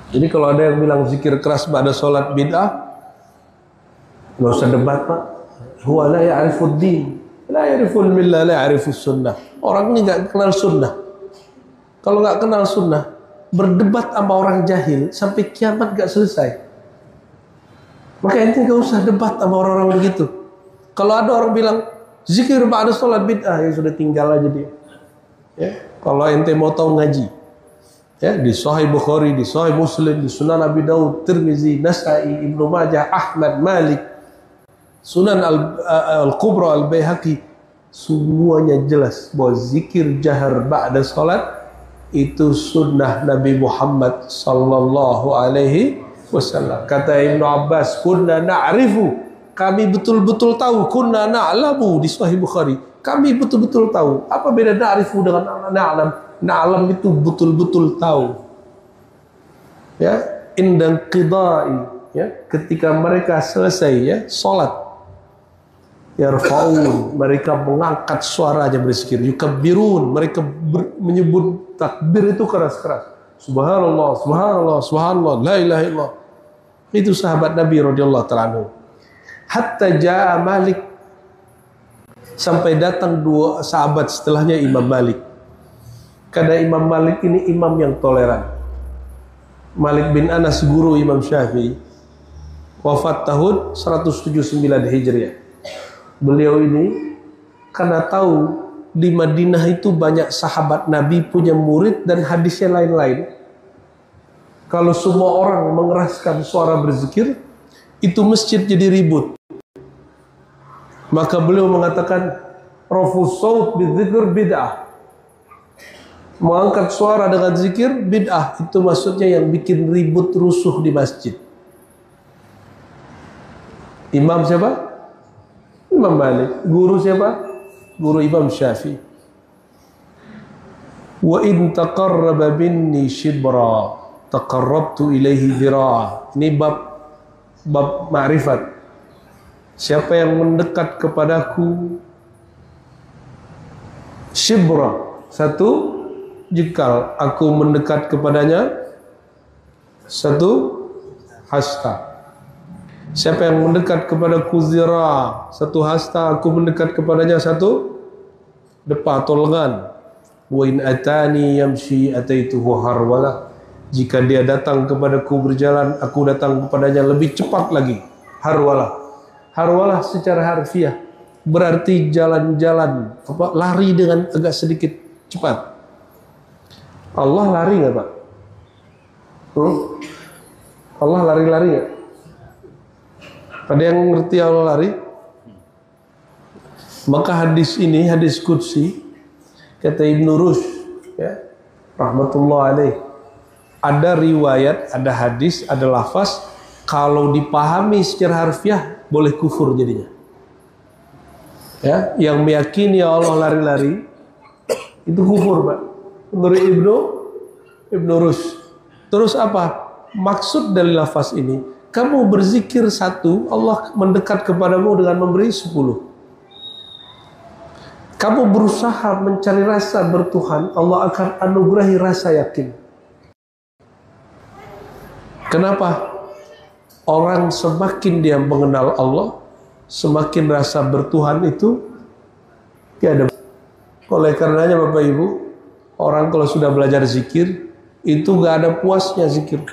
Jadi kalau ada yang bilang zikir keras ba'da salat bid'ah, nggak usah debat Pak. Huwa la ya'rifud din, la ya'riful millah, la ya'rifus sunnah. Orang ini nggak kenal sunnah. Kalau nggak kenal sunnah, berdebat sama orang jahil sampai kiamat nggak selesai. Maka ente nggak usah debat sama orang-orang begitu. Kalau ada orang bilang zikir ba'da salat bid'ah, ya sudah tinggal aja dia. Ya, kalau ente mau tahu ngaji, ya, di Sahih Bukhari, di Sahih Muslim, di Sunan Abi Daud, Tirmizi, Nasai, Ibnu Majah, Ahmad, Malik, Sunan Al-Kubra, Al-Baihaqi, semuanya jelas bahwa zikir jahar ba'da salat itu sunnah Nabi Muhammad sallallahu alaihi wasallam. Kata Ibnu Abbas, kunna na'rifu, kami betul-betul tahu, kunna na'lamu di Sahih Bukhari, kami betul-betul tahu. Apa beda na'rifu dengan na'lam? Na'lam itu betul-betul tahu. Ya, indang qidai, ya, ketika mereka selesai ya salat, yarfa'un, mereka mengangkat suaranya berzikir, yukabbirun, mereka menyebut takbir itu keras-keras. Subhanallah, subhanallah, subhanallah, la ilaha illallah. Itu sahabat Nabi radhiyallahu ta'ala anhu. Hatta ja'a Malik, sampai datang dua sahabat setelahnya Imam Malik. Karena Imam Malik ini imam yang toleran. Malik bin Anas, guru Imam Syafi'i, wafat tahun 179 Hijriah. Beliau ini karena tahu di Madinah itu banyak sahabat Nabi punya murid dan hadisnya lain-lain. Kalau semua orang mengeraskan suara berzikir, itu masjid jadi ribut. Maka beliau mengatakan, rafus saut bidzikr bid'ah. Mengangkat suara dengan zikir bid'ah, itu maksudnya yang bikin ribut rusuh di masjid. Imam siapa? Imam Malik. Guru siapa? Guru Imam Syafi'i. Wa in taqarraba minni shibra taqarrabtu ilaihi dhira'a. Ini bab ma'rifat. Siapa yang mendekat kepadaku shibra, satu jengkal, aku mendekat kepadanya satu hasta. Siapa yang mendekat kepadaku zira, satu hasta, aku mendekat kepadanya satu depa atau lengan. Wa in atani yamshi ataituhu harwala. Jika dia datang kepadaku berjalan, aku datang kepadanya lebih cepat lagi. Harwala. Harwala secara harfiah berarti jalan-jalan, lari dengan agak sedikit cepat. Allah lari nggak Pak? Allah lari-lari nggak? Ada yang ngerti Allah lari? Maka hadis ini, hadis qudsi, kata Ibnu Rushd, ya, rahmatullah alaih, ada riwayat, ada hadis, ada lafaz, kalau dipahami secara harfiah boleh kufur jadinya. Ya, yang meyakini Allah lari-lari itu kufur Pak, menurut Ibnu Rushd. Terus apa maksud dari lafaz ini? Kamu berzikir satu, Allah mendekat kepadamu dengan memberi 10. Kamu berusaha mencari rasa bertuhan, Allah akan anugerahi rasa yakin. Kenapa? Orang semakin dia mengenal Allah, semakin rasa bertuhan itu tiada. Oleh karenanya Bapak Ibu, orang kalau sudah belajar zikir, itu gak ada puasnya zikir.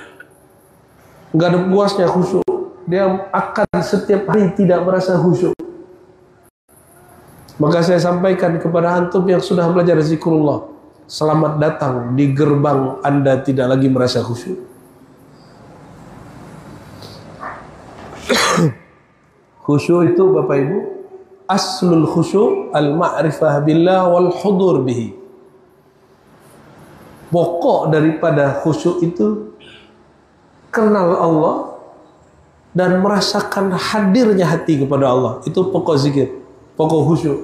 Nggak ada puasnya khusyuk. Dia akan setiap hari tidak merasa khusyuk. Maka saya sampaikan kepada antum yang sudah belajar zikrullah, selamat datang di gerbang Anda tidak lagi merasa khusyuk. Khusyuk itu Bapak Ibu, aslul khusyuk al-ma'rifah billah wal hudur bihi. Pokok daripada khusyuk itu kenal Allah dan merasakan hadirnya hati kepada Allah. Itu pokok zikir, pokok khusyuk.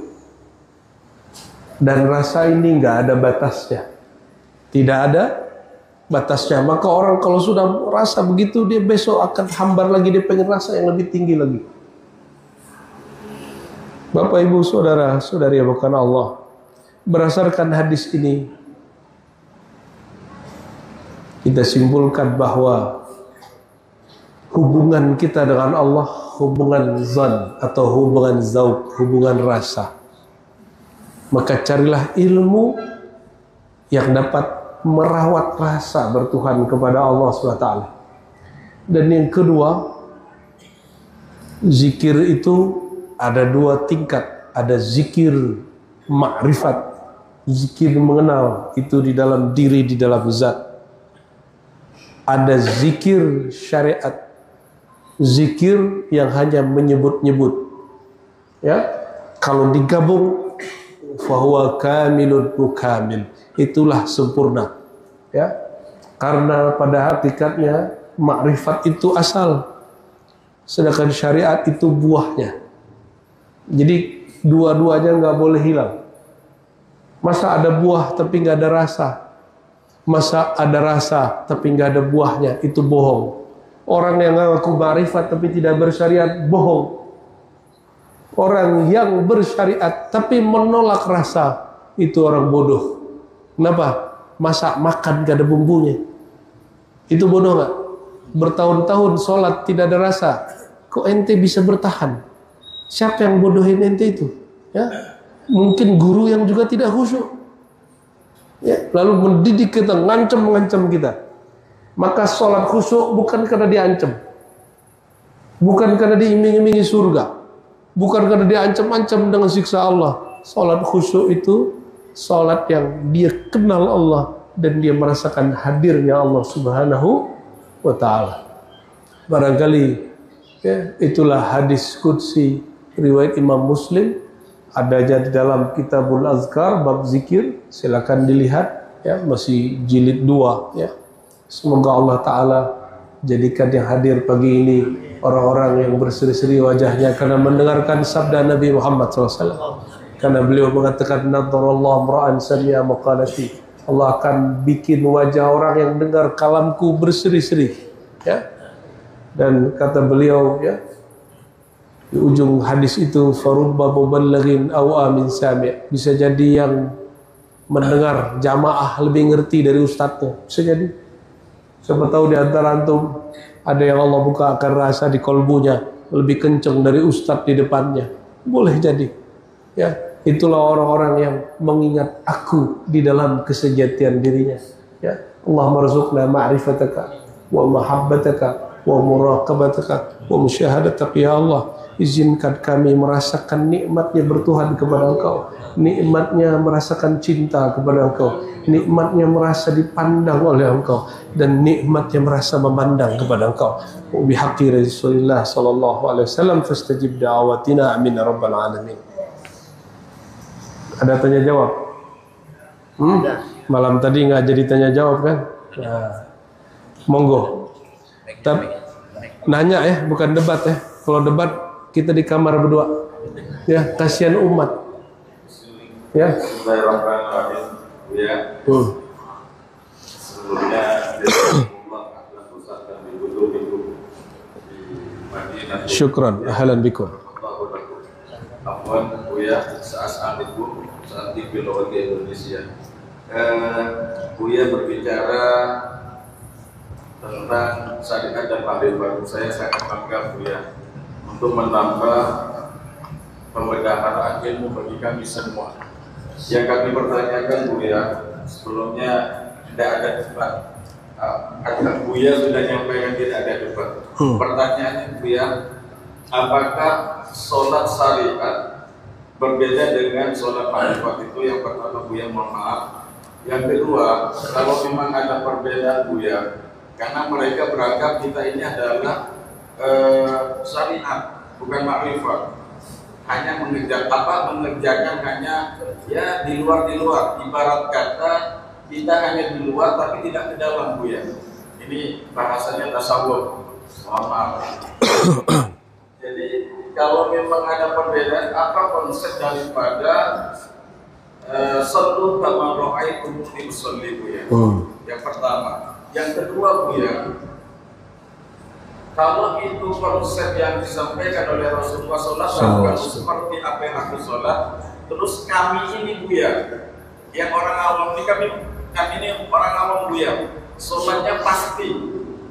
Dan rasa ini nggak ada batasnya, tidak ada batasnya. Maka orang kalau sudah rasa begitu, dia besok akan hambar lagi, dia pengen rasa yang lebih tinggi lagi. Bapak, Ibu, Saudara, Saudari yang bukan Allah, berdasarkan hadis ini kita simpulkan bahwa hubungan kita dengan Allah, hubungan zan atau hubungan zauq, hubungan rasa. Maka carilah ilmu yang dapat merawat rasa bertuhan kepada Allah SWT. Dan yang kedua, zikir itu ada dua tingkat. Ada zikir ma'rifat, zikir mengenal itu di dalam diri, di dalam zat. Ada zikir syariat, zikir yang hanya menyebut-nyebut. Ya, kalau digabung, fahuwa kamilun mukamil, itulah sempurna. Ya, karena pada hakikatnya makrifat itu asal, sedangkan syariat itu buahnya. Jadi dua-duanya nggak boleh hilang. Masa ada buah tapi nggak ada rasa? Masa ada rasa tapi nggak ada buahnya? Itu bohong. Orang yang ngaku makrifat tapi tidak bersyariat, bohong. Orang yang bersyariat tapi menolak rasa, itu orang bodoh. Kenapa? Masak makan gak ada bumbunya, itu bodoh gak? Bertahun-tahun sholat tidak ada rasa, kok ente bisa bertahan? Siapa yang bodohin ente itu? Ya, mungkin guru yang juga tidak khusyuk, ya, lalu mendidik kita, mengancam kita. Maka sholat khusyuk bukan karena diancam, bukan karena diiming-imingi surga, bukan karena diancam-ancam dengan siksa Allah. Salat khusyuk itu salat yang dia kenal Allah dan dia merasakan hadirnya Allah Subhanahu wa ta'ala. Barangkali ya, itulah hadis qudsi riwayat Imam Muslim, adanya di dalam Kitabul Azkar bab zikir. Silakan dilihat ya, masih jilid 2 ya. Semoga Allah Ta'ala jadikan yang hadir pagi ini orang-orang yang berseri-seri wajahnya karena mendengarkan sabda Nabi Muhammad SAW. Karena beliau mengatakan, nadarallahu mra'an sami'a maqalati. Allah akan bikin wajah orang yang dengar kalamku berseri-seri. Ya. Dan kata beliau ya, di ujung hadis itu, farubba muballighin aw amin sami'. Bisa jadi yang mendengar jamaah lebih ngerti dari ustadznya. Bisa jadi. Siapa tahu di antara antum ada yang Allah buka akan rasa di kolbunya lebih kencang dari ustadz di depannya. Boleh jadi. Ya, itulah orang-orang yang mengingat aku di dalam kesejatian dirinya. Ya, Allah marzuqna ma'rifataka wa mahabbataka wa muraqabataka wa musyahadataka. Ya Allah, izinkan kami merasakan nikmatnya bertuhan kepada Engkau, nikmatnya merasakan cinta kepada Engkau, nikmatnya merasa dipandang oleh Engkau, dan nikmatnya merasa memandang kepada Engkau. Bihaqqi Rasulullah sallallahu alaihi wasallam fastajib da'awatina, amin ya rabbal alamin. Ada tanya jawab? Malam tadi nggak jadi tanya jawab kan? Nah, monggo. Nanya ya, bukan debat ya. Kalau debat kita di kamar berdua. Ya, kasihan umat. Ya. Bismillahirrahmanirrahim. Ya. Sebelumnya Allah akan pusatkan di Madinah. Syukran, ahlan bikum. Afwan Buya, assalamualaikum. Saat di Filologi Indonesia. Buya berbicara tentang syariat dan makrifat. Saya sangat bangga Buya untuk menambah pembedahan ilmu bagi kami semua. Yang kami pertanyakan Buya, sebelumnya tidak ada debat. Buya sudah nyampaikan tidak ada debat. Pertanyaannya Buya, apakah sholat syariat berbeda dengan sholat makrifat? Itu yang pertama Buya, mohon maaf. Yang kedua, kalau memang ada perbedaan Buya, karena mereka beranggap kita ini adalah syariat, bukan makrifat. Hanya mengerjakan hanya ya di luar. Ibarat kata kita hanya di luar tapi tidak ke dalam Buya. Ini bahasanya tasawuf. Mohon maaf. Jadi kalau memang ada perbedaan, apa konsep daripada sallu kama ra'aitumuni usolli ya? Yang pertama. Yang kedua Buya, kalau itu konsep yang disampaikan oleh Rasulullah SAW seperti apa yang aku sholat, terus kami ini Buya, yang orang awam ini kami ini orang awam Buya, sholatnya pasti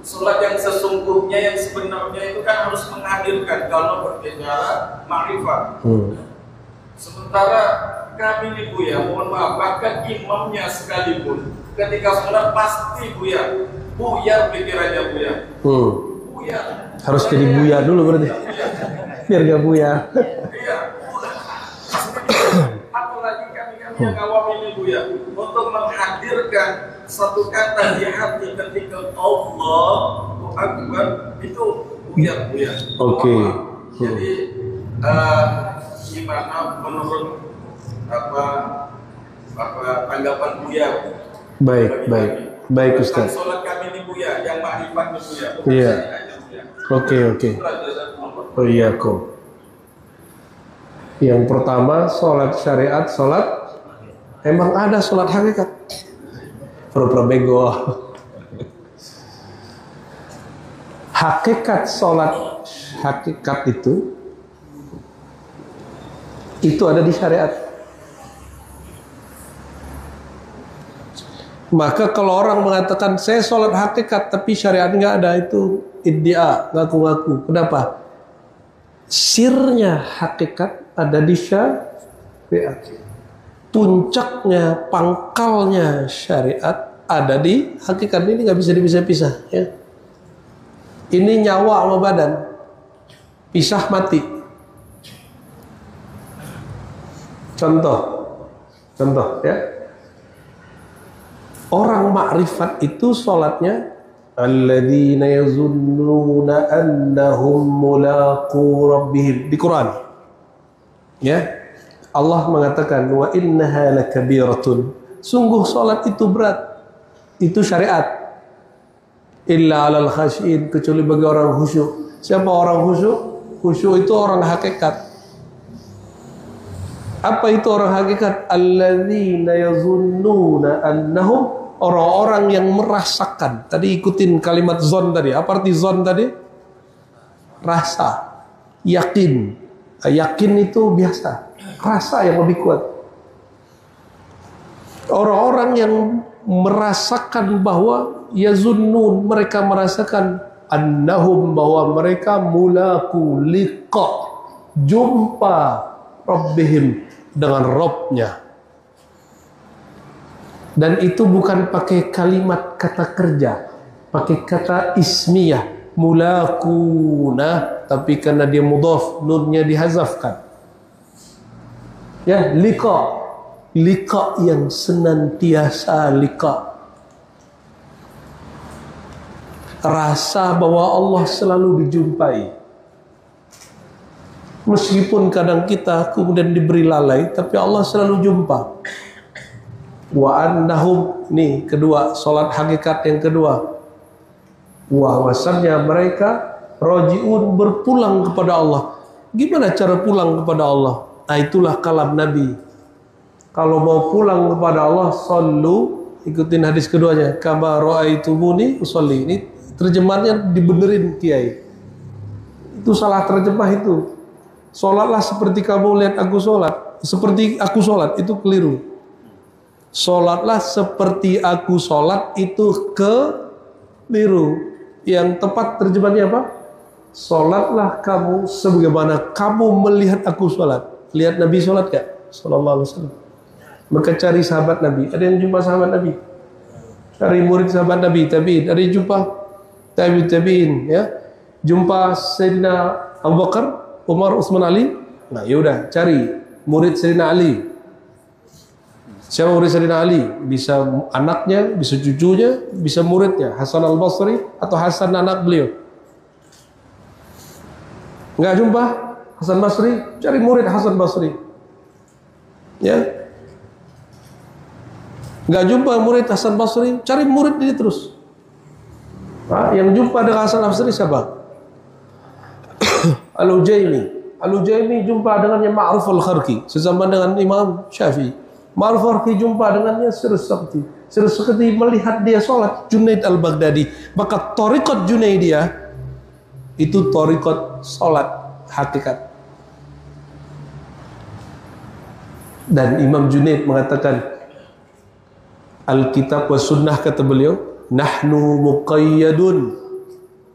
sholat yang sesungguhnya yang sebenarnya itu kan harus menghadirkan kalau berbicara makrifat. Sementara kami ini Buya, mohon maaf, bahkan imamnya sekalipun ketika sholat pasti buyar pikirannya Buya. Buyar. Harus jadi buya dulu berarti. Biar gak buya. Iya. Apalagi kami yang awam ini Buya, untuk menghadirkan satu kata di hati ketika Allahu Akbar itu buyar. Oke. Jadi gimana menurut tanggapan Buya? Baik Ustaz. Sholat kami ini Buya, yang makrifat Buya. Iya. Oke. Oh iya kok. Yang pertama sholat syariat, sholat emang ada sholat hakikat. Pura-pura bego. Hakikat sholat hakikat itu ada di syariat. Maka kalau orang mengatakan saya sholat hakikat tapi syariat nggak ada, itu iddia, ngaku-ngaku. Kenapa? Sirnya hakikat ada di syariat. Puncaknya, pangkalnya syariat ada di hakikat. Ini nggak bisa dipisah-pisah. Ya. Ini nyawa sama badan, pisah mati. Contoh ya. Orang makrifat itu sholatnya alladzina yazunnuna annahum mulaqu rabbihim di Quran. Ya. Allah mengatakan wa innaha lakabiratun. Sungguh sholat itu berat. Itu syariat. Illa 'alal khasyin, kecuali bagi orang khusyuk. Siapa orang khusyuk? Khusyuk itu orang hakikat. Apa itu orang hakikat? Alladzina yazunnuna annahum, orang-orang yang merasakan. Tadi ikutin kalimat zon tadi. Apa arti zon tadi? Rasa, yakin. Yakin itu biasa. Rasa yang lebih kuat. Orang-orang yang merasakan bahwa yazunnun, mereka merasakan annahum, bahwa mereka mulaku liqa, jumpa rabbihim, dengan Robnya. Dan itu bukan pakai kalimat kata kerja, pakai kata ismiyah, mulakuna, tapi karena dia mudhaf, nunnya dihazafkan. Ya, liqa yang senantiasa liqa. Rasa bahwa Allah selalu dijumpai. Meskipun kadang kita kemudian diberi lalai, tapi Allah selalu jumpa. Wa annahum, nih kedua, sholat hakikat yang kedua. Bahwasannya mereka rajiun, berpulang kepada Allah. Gimana cara pulang kepada Allah? Nah, itulah kalam Nabi. Kalau mau pulang kepada Allah, sallu, ikutin hadis keduanya, kama ra'aitumuni usolli. Ini terjemahnya dibenerin Kiai. Itu salah terjemah itu. Sholatlah seperti kamu lihat aku sholat. Seperti aku sholat, itu keliru. Sholatlah seperti aku sholat, itu keliru. Yang tepat terjemahnya apa? Sholatlah kamu sebagaimana kamu melihat aku sholat. Lihat Nabi sholat gak? Sallallahu alaihi wasallam. Maka cari sahabat Nabi. Ada yang jumpa sahabat Nabi? Cari murid sahabat Nabi, tabi'in. Ada yang jumpa tabi'in, ya. Jumpa Sayyidina Abu Bakar, Umar, Utsman, Ali. Nah, yaudah, cari murid Sayyidina Ali. Siapa murid Sayyidina Ali? Bisa anaknya, bisa cucunya, bisa muridnya. Hasan al-Basri atau Hasan anak beliau. Nggak jumpa Hasan Basri, cari murid Hasan Basri. Ya. Nggak jumpa murid Hasan Basri, cari murid ini terus. Nah, yang jumpa dengan Hasan Basri siapa? Al-Ujaimi jumpa dengannya Ma'ruf al-Kharqi, sezaman dengan Imam Syafi'i. Ma'ruf al-Kharqi jumpa dengannya Sir Sabti. seperti melihat dia sholat, Junaid al-Baghdadi. Maka thariqat Junaidiyah itu thariqat sholat hakikat. Dan Imam Junaid mengatakan, Alkitab wa sunnah, kata beliau, nahnu muqayyadun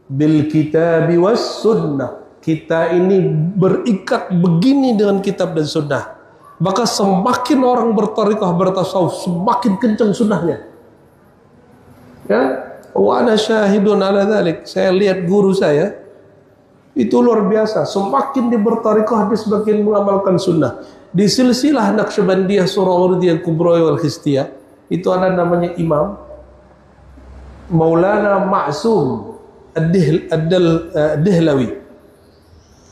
bil kitabi was sunnah. Kita ini berikat begini dengan kitab dan sunnah. Maka semakin orang berthariqah, bertasawuf, semakin kencang sunnahnya. Ya, wa ana syahidun ala dzalik. Saya lihat guru saya itu luar biasa. Semakin dia berthariqah, dia semakin mengamalkan sunnah. Di silsilah Naqsyabandiyah Surawardiyah Kubra wal Khistiyah itu ada namanya Imam Maulana Ma'sum Ad-Dihlawi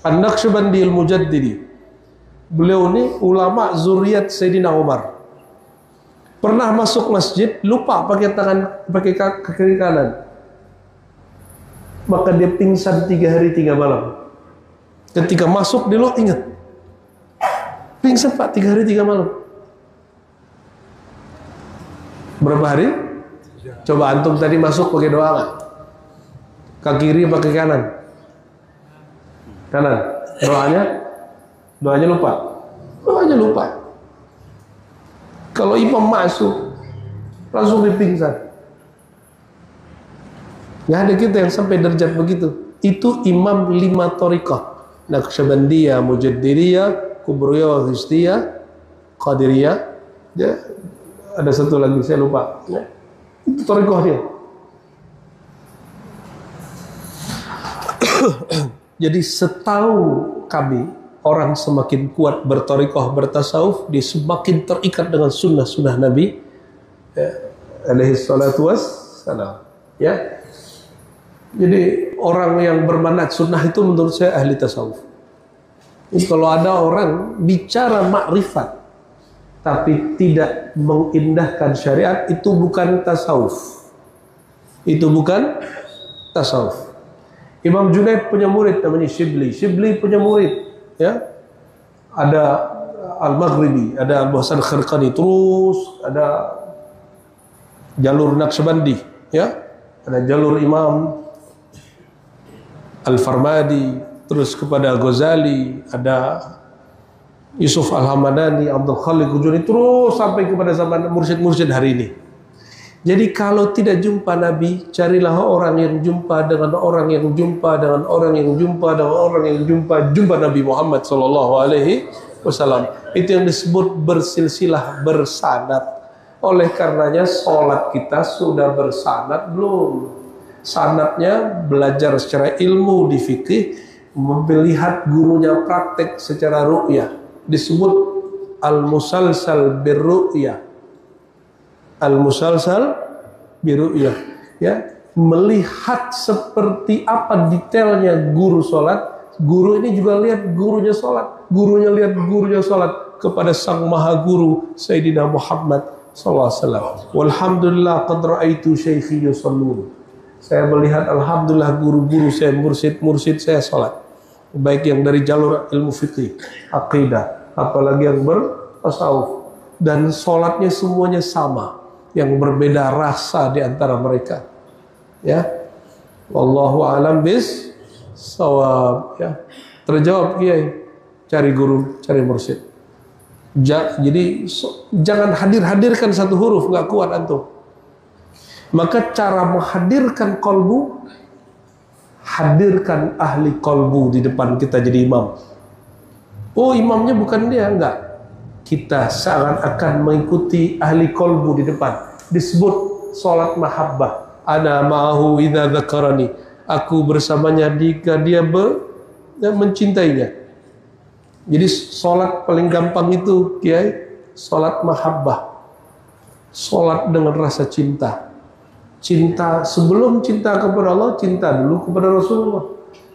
An-Naqsyabandi Al-Mujaddidi. Beliau ini ulama zuriat Sayyidina Umar. Pernah masuk masjid, lupa pakai kaki kanan. Maka dia pingsan 3 hari 3 malam. Ketika masuk dulu ingat, pingsan Pak 3 hari 3 malam. Berapa hari? Coba antum tadi masuk pakai doa nggak? Kaki kiri pakai kanan. Kanan. Doanya lupa. Doanya lupa. Kalau imam masuk langsung dipingsan. Nggak ada kita yang sampai derajat begitu. Itu imam 5 thariqah. Naqsyabandiyah, Mujaddidiyah, Kubriyah, Khistiyah, Qadiriyah. Ya, ada satu lagi saya lupa. Ya. Itu thariqah dia. Jadi setahu kami, orang semakin kuat berthariqah, bertasawuf, dia semakin terikat dengan sunnah-sunnah Nabi ya, alaihi salatu wassalam. Ya. Jadi orang yang bermanhaj sunnah itu menurut saya ahli tasawuf. Jadi kalau ada orang bicara makrifat tapi tidak mengindahkan syariat, itu bukan tasawuf. Itu bukan tasawuf. Imam Junaid punya murid namanya Shibli. Shibli punya murid, ya. Ada Al-Maghribi, ada Abu Hasan Kharqani, terus ada jalur Naqsyabandi, ya. Ada jalur Imam Al-Farmadi, terus kepada Ghazali, ada Yusuf Al-Hamadani, Abdul Khaliq Hujuni, terus sampai kepada zaman mursyid-mursyid hari ini. Jadi kalau tidak jumpa Nabi, carilah orang yang jumpa dengan orang yang jumpa dengan orang yang jumpa dengan orang yang jumpa Nabi Muhammad sallallahu alaihi wasallam. Itu yang disebut bersilsilah, bersanad. Oleh karenanya sholat kita sudah bersanad belum? Sanadnya belajar secara ilmu di fikih, melihat gurunya praktek secara ru'yah, disebut al-musalsal birru'yah. Al-musalsal birru'yah, ya, melihat seperti apa detailnya guru sholat. Guru ini juga lihat gurunya sholat, gurunya lihat gurunya sholat kepada sang maha guru Sayyidina Muhammad sallallahu alaihi wasallam. Walhamdulillah qad ra'aitu syaikhi yusallun. Saya melihat alhamdulillah guru-guru saya, mursyid saya sholat, baik yang dari jalur ilmu fikih, akidah, apalagi yang bertasawuf, dan sholatnya semuanya sama, yang berbeda rasa di antara mereka. Ya, wallahu a'lam bis-shawab. Ya, terjawab Kiai, cari guru, cari mursyid. Jadi jangan hadirkan satu huruf, nggak kuat antum. Maka cara menghadirkan kolbu, hadirkan ahli kolbu di depan kita jadi imam. Oh, imamnya bukan dia, enggak. Kita seakan-akan mengikuti ahli kolbu di depan. Disebut sholat mahabbah. Ana ma'ahu idza dzakarani. Aku bersamanya jika dia mencintainya. Jadi sholat paling gampang itu, Kiai, sholat mahabbah. Sholat dengan rasa cinta. Cinta, sebelum cinta kepada Allah, cinta dulu kepada Rasulullah.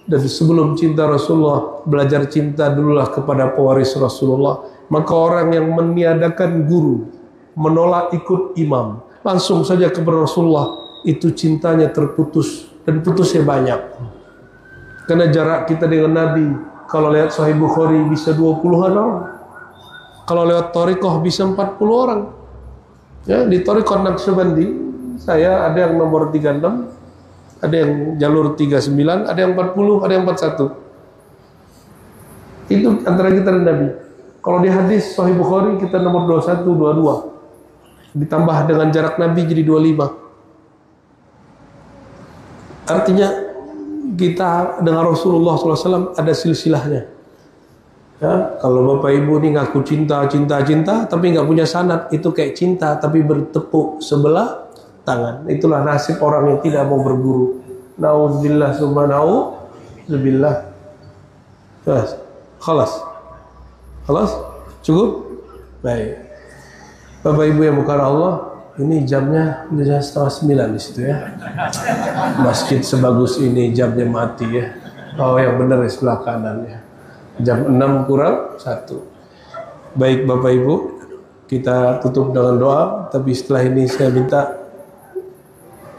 Dan sebelum cinta Rasulullah, belajar cinta dululah kepada pewaris Rasulullah. Maka orang yang meniadakan guru, menolak ikut imam, langsung saja kepada Rasulullah, itu cintanya terputus, dan putusnya banyak. Karena jarak kita dengan Nabi, kalau lewat Sahih Bukhari bisa 20-an orang, kalau lewat thariqah bisa 40 orang. Ya, di Thariqat Naqsyabandi saya ada yang nomor 36, ada yang jalur 39, ada yang 40, ada yang 41. Itu antara kita dan Nabi. Kalau di hadis Sahih Bukhari kita nomor 21, 22. Ditambah dengan jarak Nabi jadi 25. Artinya kita dengan Rasulullah SAW ada silsilahnya. Ya, kalau Bapak Ibu ini ngaku cinta, tapi nggak punya sanad, itu kayak cinta tapi bertepuk sebelah tangan. Itulah nasib orang yang tidak mau berguru. Nauzubillah summa nauzubillah. Khalas. Cukup? Baik. Bapak Ibu yang bukan Allah, ini jamnya udah 8:30 di situ ya. Masjid sebagus ini jamnya mati ya. Oh, yang benar di sebelah kanan ya. Jam 6 kurang 1. Baik Bapak Ibu, kita tutup dengan doa. Tapi setelah ini saya minta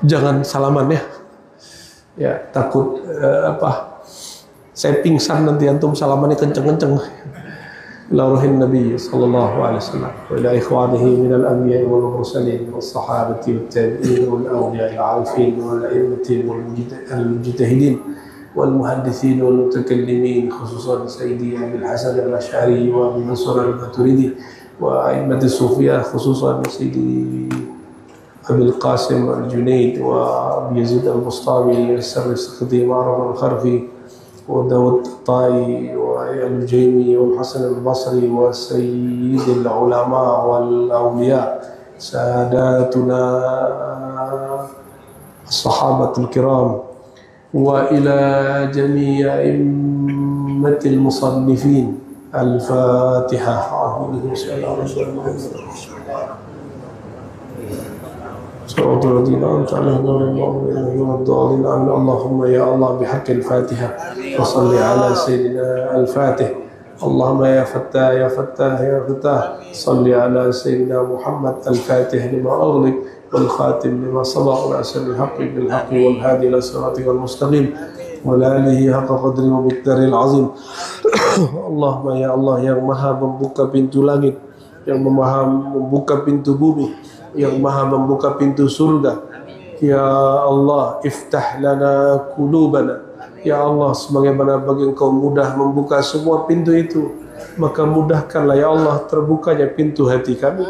jangan salaman ya. Ya, takut saya pingsan nanti antum salamannya kenceng-kenceng. Ila ruhin Nabi sallallahu alaihi wasallam wa ila ikhwanihi minal anbiya'i wal mursalin was sahabati wat tabi'in wal awliya'i al 'arifin wal a'immati wal mujtahidin والمحدثين والمتكلمين خصوصا سيدي أبي الحسن الأشعري وأبي منصور الماتريدي وأئمة الصوفية خصوصا سيدي أبي القاسم الجنيد وأبي يزيد البسطامي السر السخطي معرف الخرفي وداود الطائي والجيمي والحسن البصري وسيد العلماء والأولياء ساداتنا الصحابة الكرام وإلى جميع أئمة المصنفين. الفاتحة. صراط الذين أنعمت عليهم غير المغضوب الضالين. اللهم يا الله بحق الفاتحة وصل على سيدنا الفاتح. اللهم يا فتاح يا فتاح يا فتاح صل على سيدنا محمد الفاتح لما أغلق والخاتم لما سبق ناصر الحق بالحق والهادي إلى صراطك المستقيم وعلى آله حق قدره ومقداره العظيم. اللهم ya Allah yang maha membuka pintu langit, yang maha membuka pintu bumi, yang maha membuka pintu surga. Ya Allah, iftah lana qulubana. Ya Allah, sebagaimana bagi Engkau mudah membuka semua pintu itu, maka mudahkanlah ya Allah terbukanya pintu hati kami.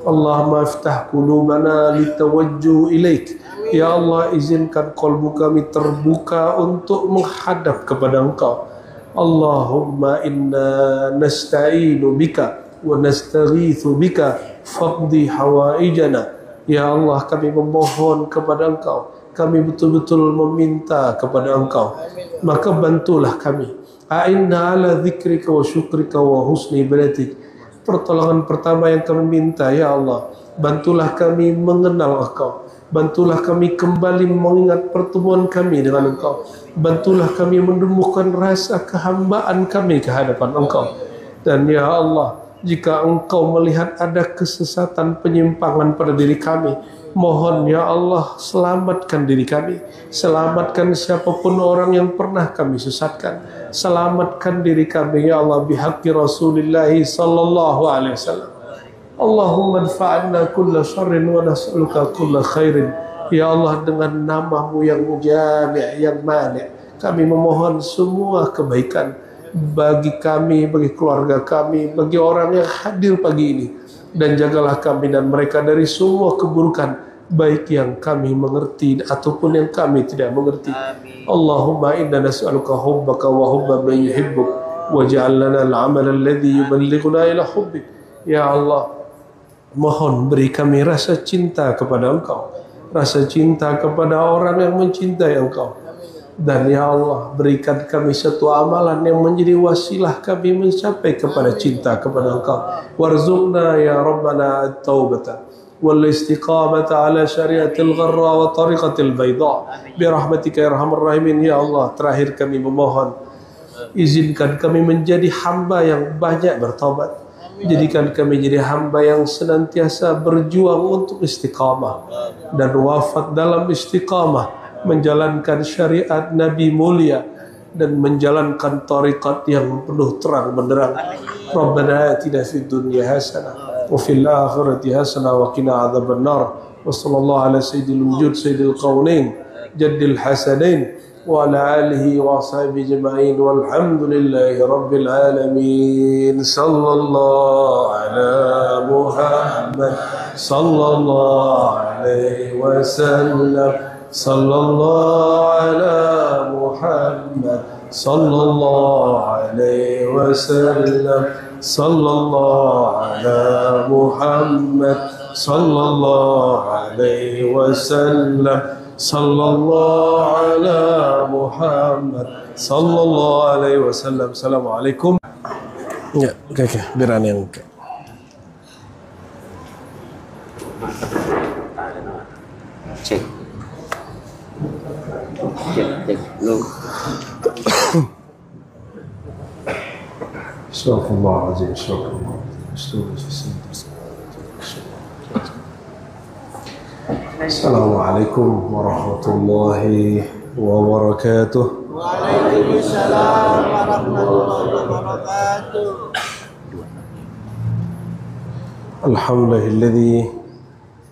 Allahumma iftah qulubana litawajjuh ilaik. Ya Allah, izinkan qalbu kami terbuka untuk menghadap kepada Engkau. Allahumma inna nasta'inu bika wa nastaghithu bika faqdi hawaijana. Ya Allah, kami memohon kepada Engkau, kami betul-betul meminta kepada Engkau, maka bantulah kami. A'inna ala dzikrika wa syukrika wa husni ibadatik. Pertolongan pertama yang kami minta, ya Allah, bantulah kami mengenal Engkau, bantulah kami kembali mengingat pertemuan kami dengan Engkau, bantulah kami menemukan rasa kehambaan kami ke hadapan Engkau. Dan ya Allah, jika Engkau melihat ada kesesatan penyimpangan pada diri kami, mohon ya Allah selamatkan diri kami, selamatkan siapapun orang yang pernah kami sesatkan, selamatkan diri kami ya Allah bihaqqi Rasulillah sallallahu alaihi wasallam. Allahumma anfa'na kulla syarrin wa nas'aluka kulla khairin. Ya Allah, dengan namamu yang jami', yang mani', kami memohon semua kebaikan bagi kami, bagi keluarga kami, bagi orang yang hadir pagi ini. Dan jagalah kami dan mereka dari semua keburukan, baik yang kami mengerti ataupun yang kami tidak mengerti. Allahumma inna nas'aluka hubbaka wa hubba man yuhibbuk waj'al lana al-'amala alladhi yuballighuna ila hubbik. Ya Allah, mohon beri kami rasa cinta kepada Engkau, rasa cinta kepada orang yang mencintai Engkau. Dan ya Allah, berikan kami satu amalan yang menjadi wasilah kami mencapai kepada cinta kepada Engkau. Warzuqna ya Rabbana at-taubata wal istiqamata ala syariatil gharra wa tariqatil bayda birahmatika ya arhamar rahimin. Ya Allah, terakhir kami memohon, izinkan kami menjadi hamba yang banyak bertaubat. Jadikan kami jadi hamba yang senantiasa berjuang untuk istiqamah dan wafat dalam istiqamah, menjalankan syariat Nabi mulia dan menjalankan tariqat yang penuh terang benderang. Rabbana atina fid dunya hasanah وفي الآخرة حسنة وقنا عذاب النار وصلى الله على سيد الوجود سيد القولين جد الحسنين وعلى آله وصحبه أجمعين والحمد لله رب العالمين صلى الله على محمد صلى الله عليه وسلم صلى الله على محمد صلى الله عليه وسلم صلى الله على محمد صلى الله عليه وسلم صلى الله على محمد صلى الله عليه وسلم. Assalamualaikum. Ya, oke, biar yang cek lu. Astagfirullahaladzim. Assalamualaikum warahmatullahi wabarakatuh. Waalaikumsalam warahmatullahi wabarakatuh. Alhamdulillahilladzi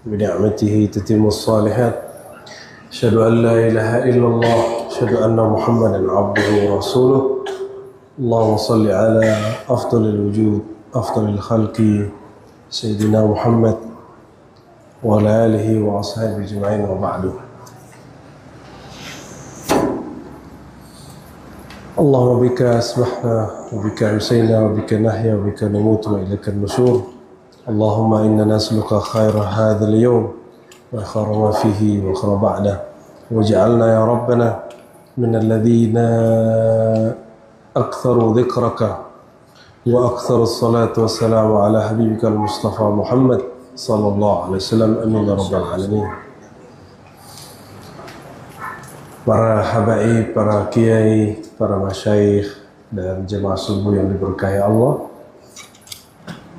bi ni'matihi tatimmus shalihat. Asyhadu an la ilaha illallah, asyhadu anna Muhammadan abduhu wa rasuluh. Allahumma salli ala afdalil wujud, afdalil khalqi sayyidina Muhammad wa ala alihi wa ashabihi ajma'in wa ba'du. Allahumma bika asbahna wa bika amsayna wa bika nahya wa bika namutu wa ilaika an-nusyur. Allahumma inna nas'aluka khaira hadzal yawm wa khaira ma fihi wa khaira ba'dah waj'alna ya rabbana min alladhina aktharu dhikraka wa aktharu as-salatu was-salamu ala habibika al-Mustafa Muhammad sallallahu alaihi wasallam. Amin ya rabbal alamin. Para habaib, para kiai, para masyayikh dan jemaah subuh yang diberkahi Allah,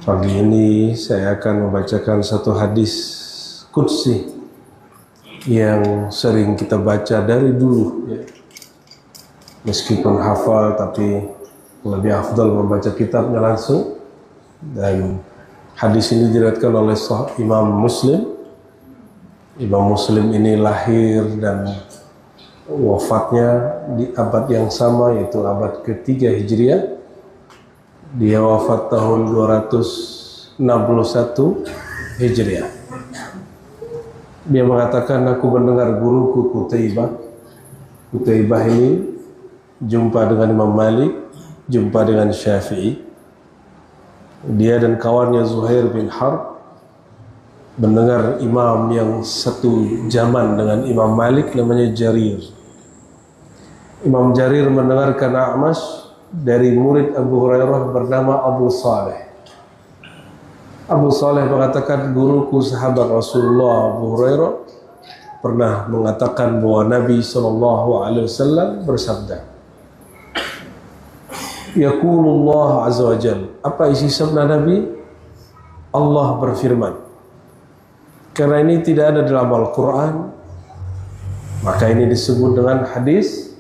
pagi ini saya akan membacakan satu hadis qudsi yang sering kita baca dari dulu ya. Meskipun hafal tapi lebih afdal membaca kitabnya langsung. Dan hadis ini diriwayatkan oleh Imam Muslim. Imam Muslim ini lahir dan wafatnya di abad yang sama, yaitu abad ke-3 Hijriah. Dia wafat tahun 261 Hijriah. Dia mengatakan, aku mendengar guruku Qutaibah. Qutaibah ini jumpa dengan Imam Malik, jumpa dengan Syafi'i. Dia dan kawannya Zuhair bin Harb mendengar imam yang satu zaman dengan Imam Malik, namanya Jarir. Imam Jarir mendengarkan A'mash dari murid Abu Hurairah bernama Abu Saleh. Abu Saleh mengatakan, guruku sahabat Rasulullah Abu Hurairah pernah mengatakan bahwa Nabi SAW bersabda, Yaqulullah azza wa jal. Apa isi sabda Nabi? Allah berfirman. Karena ini tidak ada dalam Al-Quran, maka ini disebut dengan hadis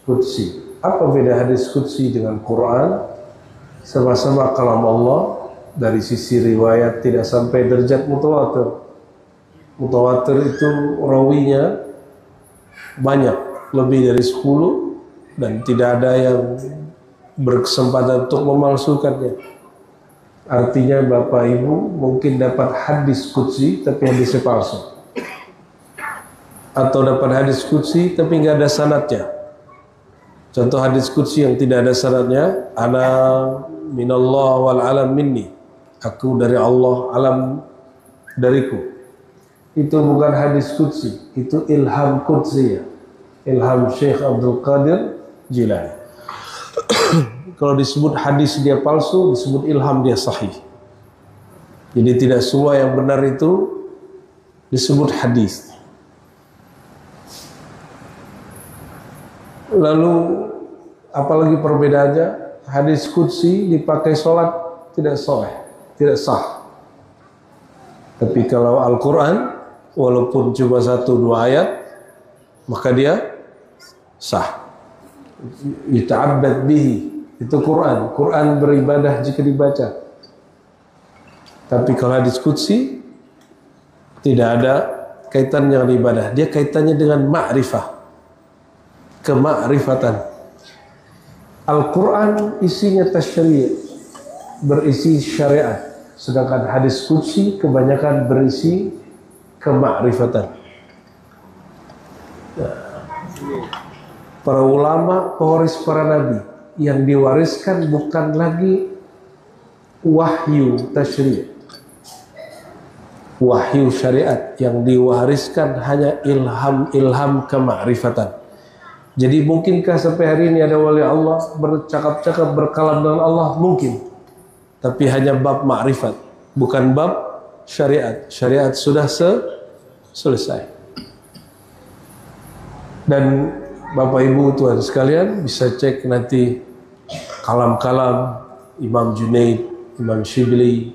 qudsi. Apa beda hadis qudsi dengan Quran? Sama-sama kalam Allah. Dari sisi riwayat tidak sampai derajat mutawatir. Mutawatir itu rawinya banyak, lebih dari 10, dan tidak ada yang berkesempatan untuk memalsukannya. Artinya Bapak Ibu mungkin dapat hadis qudsi tapi hadisnya palsu, atau dapat hadis qudsi tapi nggak ada sanadnya. Contoh hadis qudsi yang tidak ada sanadnya, ana minallah wal alam minni, aku dari Allah, alam dariku. Itu bukan hadis qudsi, itu ilham qudsi ya. Ilham Syekh Abdul Qadir Jilani. Kalau disebut hadis dia palsu, disebut ilham dia sahih. Jadi tidak semua yang benar itu disebut hadis. Lalu apalagi perbedaannya, hadis qudsi dipakai sholat tidak sahih, tidak sah. Tapi kalau Al-Quran, walaupun cuma 1-2 ayat, maka dia sah. Yuta'abbad bihi, itu Quran. Quran beribadah jika dibaca. Tapi kalau hadis qudsi tidak ada kaitannya dengan ibadah. Dia kaitannya dengan ma'rifah, kemakrifatan. Al-Quran isinya tasyri', berisi syariat, sedangkan hadis qudsi kebanyakan berisi kemakrifatan. Para ulama pewaris para nabi yang diwariskan bukan lagi wahyu tasyri', wahyu syariat, yang diwariskan hanya ilham kemakrifatan. Jadi mungkinkah sampai hari ini ada wali Allah bercakap-cakap, berkalam dengan Allah? Mungkin, tapi hanya bab makrifat, bukan bab syariat. Syariat sudah selesai. Dan Bapak Ibu Tuhan sekalian bisa cek nanti kalam-kalam Imam Junaid, Imam Shibli,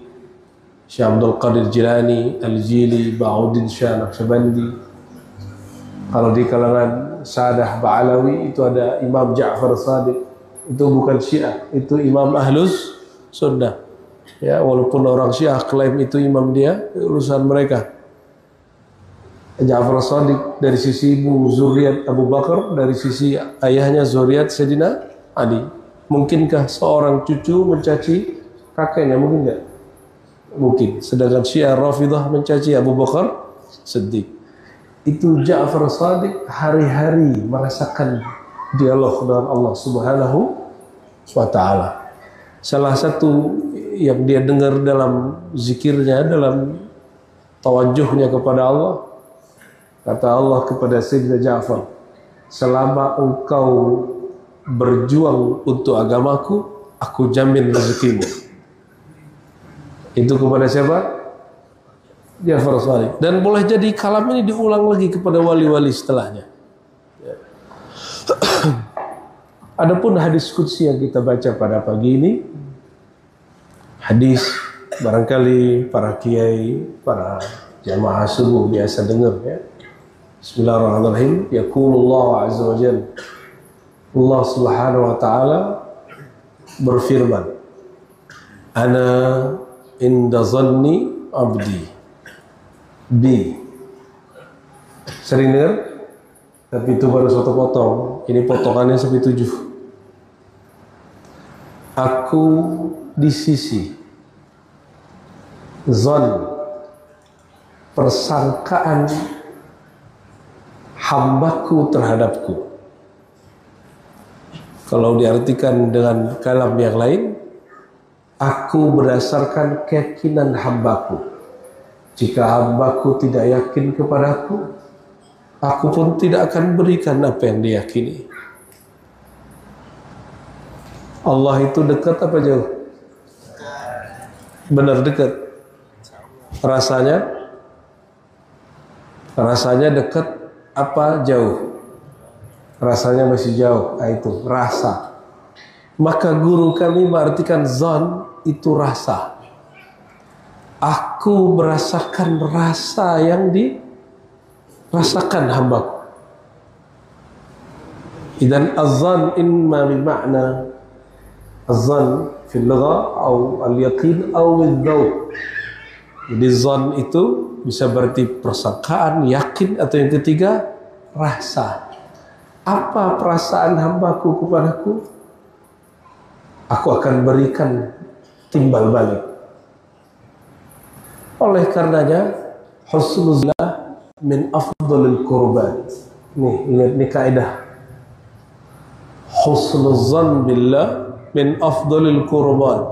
Syekh Abdul Qadir Jilani, Al-Jili, Ba'uddin Syah Naqsyabandi. Kalau di kalangan Sadah Ba'alawi itu ada Imam Ja'far Shadiq. Itu bukan Syiah, itu Imam Ahlus Sunnah. Ya, walaupun orang Syiah klaim itu imam dia, urusan mereka. Ja'far Shadiq dari sisi ibu zuriat Abu Bakar, dari sisi ayahnya zuriat Sayyidina Ali. Mungkinkah seorang cucu mencaci kakeknya? Mungkin enggak? Mungkin. Sedangkan Syiah Rafidah mencaci Abu Bakar Siddiq. Itu Ja'far Shadiq hari-hari merasakan dialog dengan Allah Subhanahu wa ta'ala. Salah satu yang dia dengar dalam zikirnya, dalam tawajuhnya kepada Allah, kata Allah kepada Sayyidina Ja'far, selama engkau berjuang untuk agamaku, aku jamin rezekimu. Itu kepada siapa? Ja'far Shadiq. Dan boleh jadi kalam ini diulang lagi kepada wali-wali setelahnya. Adapun hadis qudsi yang kita baca pada pagi ini, hadis barangkali para kiai, para jamaah subuh biasa dengar, ya. Bismillahirrahmanirrahim. Yaqulullah azza wa jalla, Allah Subhanahu wa taala berfirman, ana inda zanni abdi bi. Sering dengar? Tapi itu baru satu potong. Ini potongannya sampai 7. Aku di sisi zon, persangkaan hambaku terhadapku. Kalau diartikan dengan kalam yang lain, aku berdasarkan keyakinan hambaku. Jika hambaku tidak yakin kepadaku, aku pun tidak akan berikan apa yang diyakini. Allah itu dekat apa jauh? Benar dekat. Rasanya dekat apa jauh? Rasanya masih jauh. Itu rasa. Maka guru kami mengartikan zon itu rasa. Aku merasakan rasa yang dirasakan hambaku. Idan az-zan imma bimakna az-zan fil lugha atau al-yaqin atau al-dzauq. Jadi zan itu bisa berarti persangkaan, yakin, atau yang ketiga rasa. Apa perasaan hambaku kepadaku? Aku akan berikan timbal balik. Oleh karenanya husnuzillah min afdalil qurbat. Nih, ingat nih kaidah. Husnuzan billah min afdalil qurbat.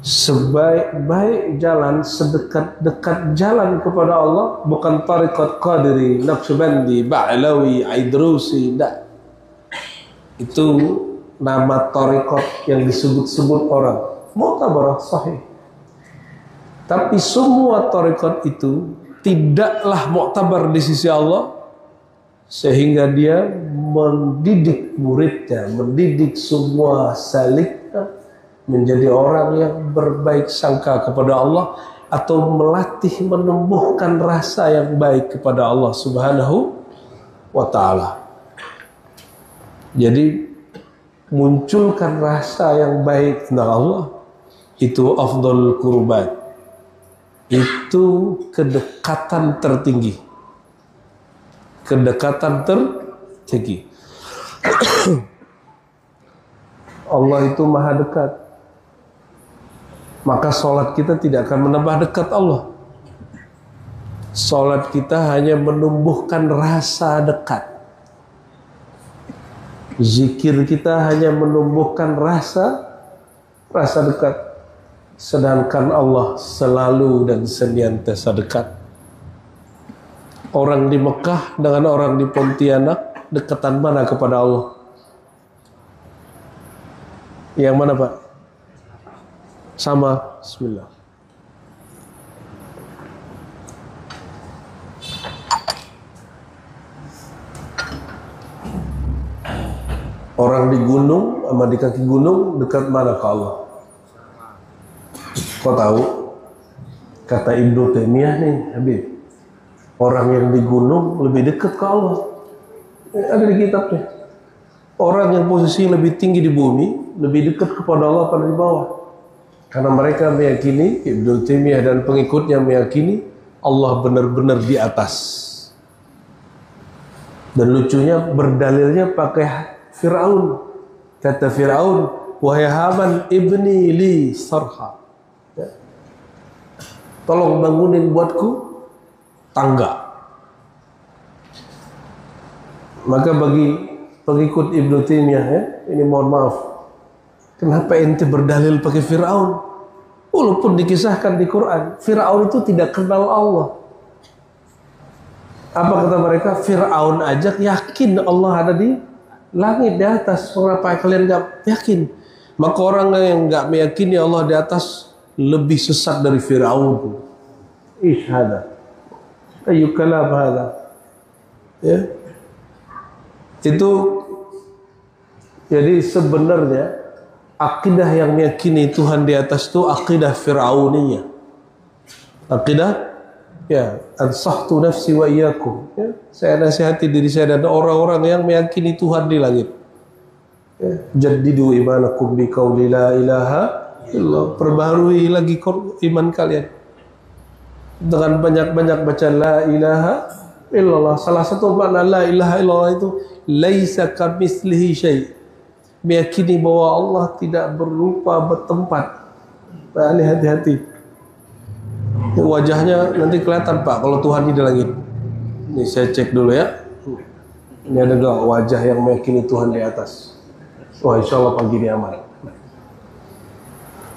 Sebaik-baik jalan, sedekat-dekat jalan kepada Allah bukan tariqat Qadiri, Naqsyabandi, Ba'alawi, Aidrusi, tidak. Itu nama tariqat yang disebut-sebut orang. Mu'tabarah sahih. Tapi semua tariqat itu tidaklah mu'tabar di sisi Allah, sehingga dia mendidik muridnya, mendidik semua saliknya menjadi orang yang berbaik sangka kepada Allah, atau melatih menumbuhkan rasa yang baik kepada Allah Subhanahu wa ta'ala. Jadi munculkan rasa yang baik tentang Allah, itu afdhal qurbat. Itu kedekatan tertinggi. Kedekatan tertinggi. Allah itu maha dekat. Maka sholat kita tidak akan menambah dekat Allah. Sholat kita hanya menumbuhkan rasa dekat. Zikir kita hanya menumbuhkan rasa dekat. Sedangkan Allah selalu dan senantiasa dekat. Orang di Mekah dengan orang di Pontianak, dekatan mana kepada Allah? Yang mana, Pak? Sama. Bismillah. Orang di gunung sama di kaki gunung dekat mana ke Allah? Kau tahu? Kata Ibnu Taimiyah nih, Habib. Orang yang di gunung lebih dekat ke Allah. Ada di kitabnya. Orang yang posisi lebih tinggi di bumi lebih dekat kepada Allah pada di bawah. Karena mereka meyakini, Ibnu Taimiyah dan pengikutnya meyakini Allah benar-benar di atas. Dan lucunya berdalilnya pakai Fir'aun. Kata Fir'aun, wahai Haman, ibni li sarha. Ya. Tolong bangunin buatku tangga. Maka bagi pengikut Ibnu Taimiyah, ya, ini mohon maaf, kenapa ente berdalil pakai Fir'aun? Walaupun dikisahkan di Quran, Fir'aun itu tidak kenal Allah. Apa kata mereka? Fir'aun aja yakin Allah ada di langit, di atas. Mengapa kalian gak yakin? Maka orang yang gak meyakini Allah di atas lebih sesat dari Fir'aun. Ishada ayu kalam hada. Ya. Itu jadi sebenarnya akidah yang meyakini Tuhan di atas itu akidah Fir'auniyah. Akidah, ya, ansahtu nafsi wa iyyakum. Ya, saya nasihati diri saya dan orang-orang yang meyakini Tuhan di langit. Ya, jaddidu imanakum bi qauli la ilaha illallah. Perbaharui lagi iman kalian dengan banyak-banyak baca la ilaha illallah. Salah satu makna la ilaha illallah itu laisa kamitslihi syai'. Meyakini bahwa Allah tidak berupa bertempat. Nah, ini hati-hati. Wajahnya nanti kelihatan, Pak, kalau Tuhan di langit. Ini saya cek dulu ya. Ini ada gak wajah yang meyakini Tuhan di atas? Wah, insya Allah pagi ini aman.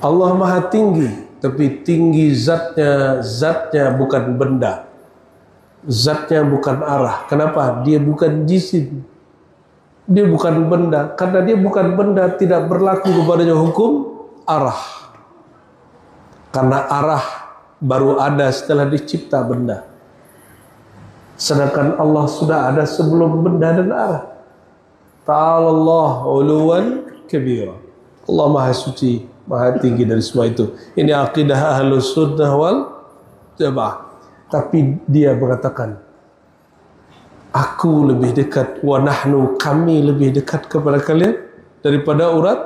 Allah maha tinggi, tapi tinggi zatnya bukan benda. Zatnya bukan arah. Kenapa? Dia bukan jisim. Dia bukan benda. Karena dia bukan benda, tidak berlaku kepadanya hukum arah. Karena arah baru ada setelah dicipta benda. Sedangkan Allah sudah ada sebelum benda dan arah. Ta'alallah uluwan kabira. Allah maha suci, maha tinggi dari semua itu. Ini akidah ahlus sunnah wal jamaah. Tapi dia mengatakan, aku lebih dekat, wa nahnu, kami lebih dekat kepada kalian daripada urat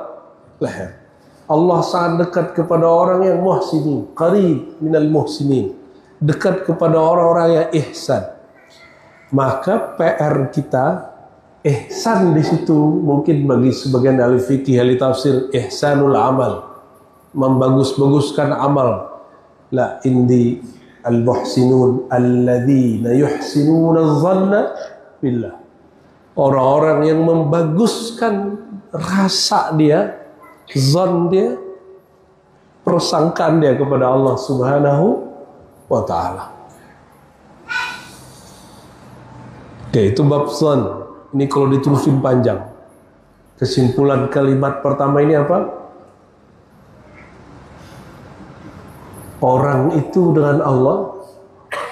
leher. Allah sangat dekat kepada orang yang muhsinin, qarib minal muhsinin, dekat kepada orang-orang yang ihsan. Maka PR kita ihsan di situ mungkin bagi sebagian ahli fikih, ahli tafsir, ihsanul amal, membagus-baguskan amal. La indi al-muhsinun alladzina yuhsinuna adh-dhanna billah. Orang-orang yang membaguskan rasa dia, zon dia, persangkaan dia kepada Allah Subhanahu wa ta'ala. Oke, itu bab zon. Ini kalau diterusin panjang. Kesimpulan kalimat pertama ini apa? Orang itu dengan Allah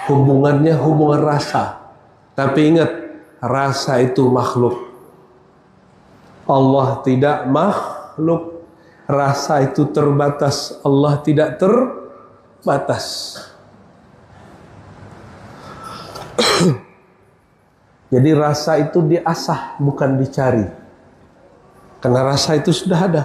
hubungannya hubungan rasa. Tapi ingat, rasa itu makhluk. Allah tidak makhluk. Rasa itu terbatas. Allah tidak terbatas. Jadi rasa itu diasah, bukan dicari. Karena rasa itu sudah ada.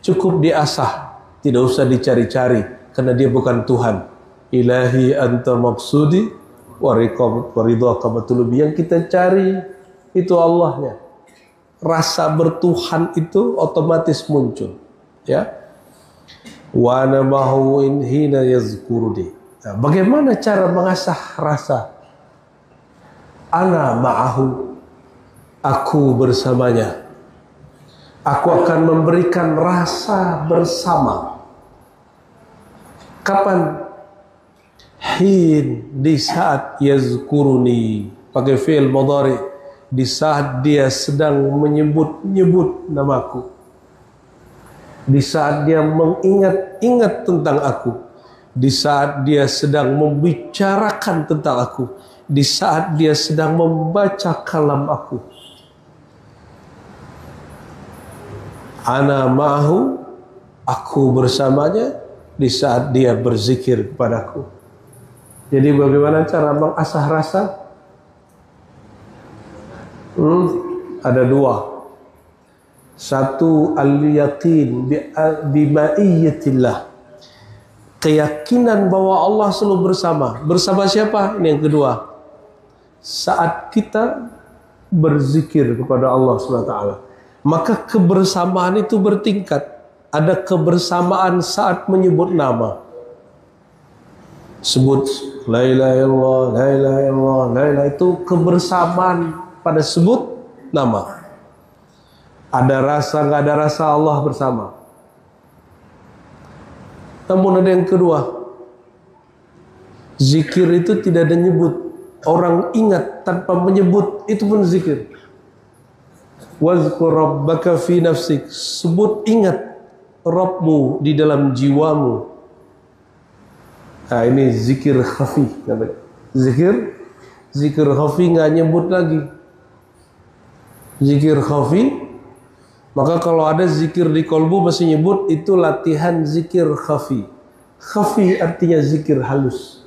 Cukup diasah. tidak usah dicari-cari karena dia bukan Tuhan. Ilahi anta maksudi wa ridhaka matlubi. Yang kita cari itu Allahnya. Rasa bertuhan itu otomatis muncul, ya. Wa ana mahu in hina yazkuruni. Nah, bagaimana cara mengasah rasa? Ana ma'ahu, aku bersamanya. Aku akan memberikan rasa bersama. Kapan? Hin, di saat yazkuruni, pakai fi'il mudhari, di saat dia sedang menyebut-nyebut namaku, di saat dia mengingat-ingat tentang aku, di saat dia sedang membicarakan tentang aku, di saat dia sedang membaca kalam aku. Ana ma'ahu, aku bersamanya di saat dia berzikir kepadaku. Jadi bagaimana cara mengasah rasa? Ada dua. Satu, al-yaqin bima'iyyatillah, keyakinan bahwa Allah selalu bersama. Bersama siapa? Ini yang kedua. Saat kita berzikir kepada Allah SWT, maka kebersamaan itu bertingkat. Ada kebersamaan saat menyebut nama. Sebut la ilaha illallah, la ilaha illallah, la ilaha, itu kebersamaan pada sebut nama. Ada rasa, nggak ada rasa, Allah bersama. Namun ada yang kedua, zikir itu tidak ada nyebut. Orang ingat tanpa menyebut, itu pun zikir. Wazkur rabbaka fi nafsik, sebut, ingat Rabbmu di dalam jiwamu. Nah, ini zikir khafi. Zikir khafi nggak nyebut lagi. Zikir khafi, maka kalau ada zikir di kolbu masih nyebut, itu latihan zikir khafi. Khafi artinya zikir halus.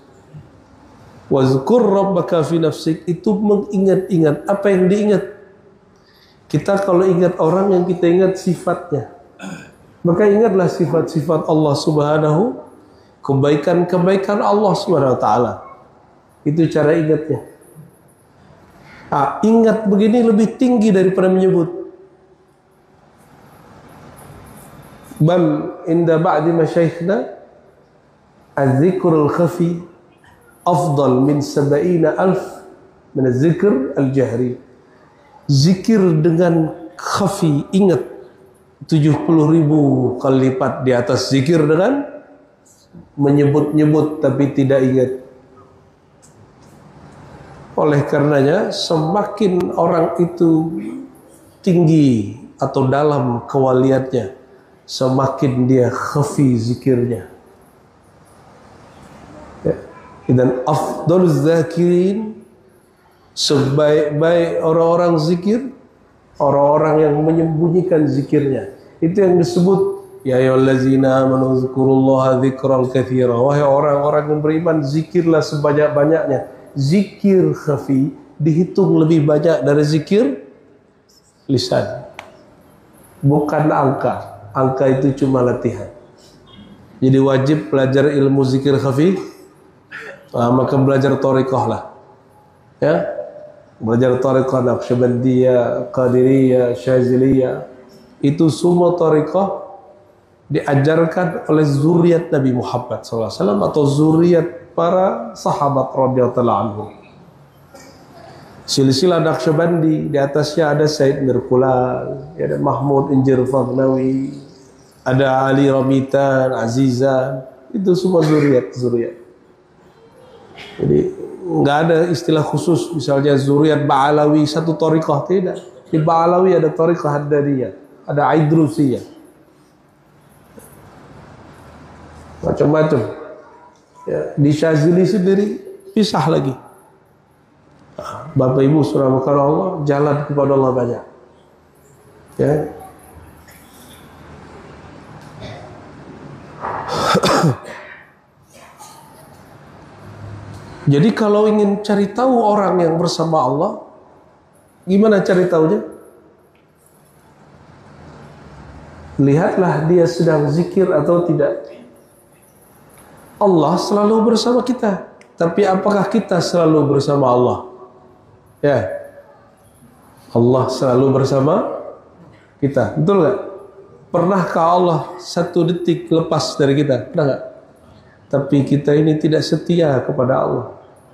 Wazkur rabbaka fi nafsik, itu mengingat-ingat. Apa yang diingat? Kita kalau ingat orang, yang kita ingat sifatnya. Maka ingatlah sifat-sifat Allah Subhanahu, kebaikan-kebaikan Allah Subhanahu wa taala. Itu cara ingatnya. Ingat begini lebih tinggi daripada menyebut. Bal inda ba'di masyayikhna az-zikrul khafi afdal min 70,000 min az-zikr al-jahri. Zikir dengan khafi, ingat, 70,000 kali lipat di atas zikir dengan menyebut-nyebut tapi tidak ingat. Oleh karenanya, semakin orang itu tinggi atau dalam kewaliannya, semakin dia khafi zikirnya. Dan afdaluz zakirin, sebaik-baik orang-orang zikir, orang-orang yang menyembunyikan zikirnya. Itu yang disebut ya ayyuhallazina amanu dzkurullaha dzikran katsira. Wahai orang-orang yang beriman, zikirlah sebanyak-banyaknya. Zikir khafi dihitung lebih banyak dari zikir lisan. Bukan angka. Angka itu cuma latihan. Jadi wajib belajar ilmu zikir khafi. Maka belajar thariqah lah. Ya. Belajar thariqah Naqsyabandiyah, Qadiriyah, Syaziliyah. Itu semua thariqah diajarkan oleh zuriat Nabi Muhammad SAW atau zuriat para sahabat radhiyallahu anhum. Silsilah Naqsyabandi, di atasnya ada Said Mirkulal, ada Mahmud Injir Faghnawi, ada Ali Ramitan, Azizan. Itu semua zuriat. Jadi nggak ada istilah khusus, misalnya zuriat Ba'alawi satu thariqah, tidak. Di Ba'alawi ada thariqah Haddaniyah, ada Aidrusiyah, macam-macam. Ya, di Syazili sendiri pisah lagi. Bapak Ibu surah Allah, jalan kepada Allah banyak. Ya. Jadi kalau ingin cari tahu orang yang bersama Allah, gimana cari tahunya? lihatlah dia sedang zikir atau tidak. Allah selalu bersama kita, tapi apakah kita selalu bersama Allah? Ya, Allah selalu bersama kita, betul nggak? Pernahkah Allah satu detik lepas dari kita? Pernah nggak? Tapi kita ini tidak setia kepada Allah.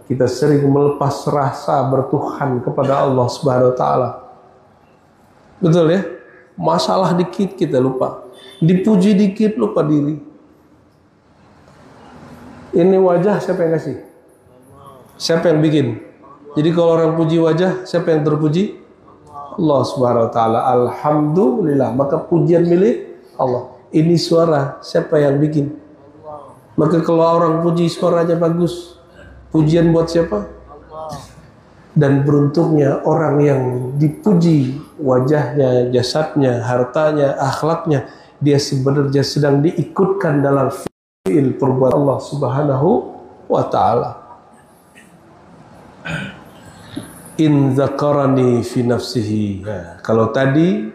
Kita sering melepas rasa bertuhan kepada Allah Subhanahu wa Ta'ala. Betul ya? Masalah dikit kita lupa, dipuji dikit lupa diri. Ini wajah siapa yang kasih? Siapa yang bikin? Jadi kalau orang puji wajah, siapa yang terpuji? Allah Subhanahu wa Ta'ala. Alhamdulillah, maka pujian milik Allah. Ini suara siapa yang bikin? Maka kalau orang puji suaranya bagus, pujian buat siapa? Dan beruntungnya orang yang dipuji wajahnya, jasadnya, hartanya, akhlaknya, dia sebenarnya sedang diikutkan dalam fi'il perbuatan Allah Subhanahu wa Ta'ala. In zakarani fi nafsihi. Kalau tadi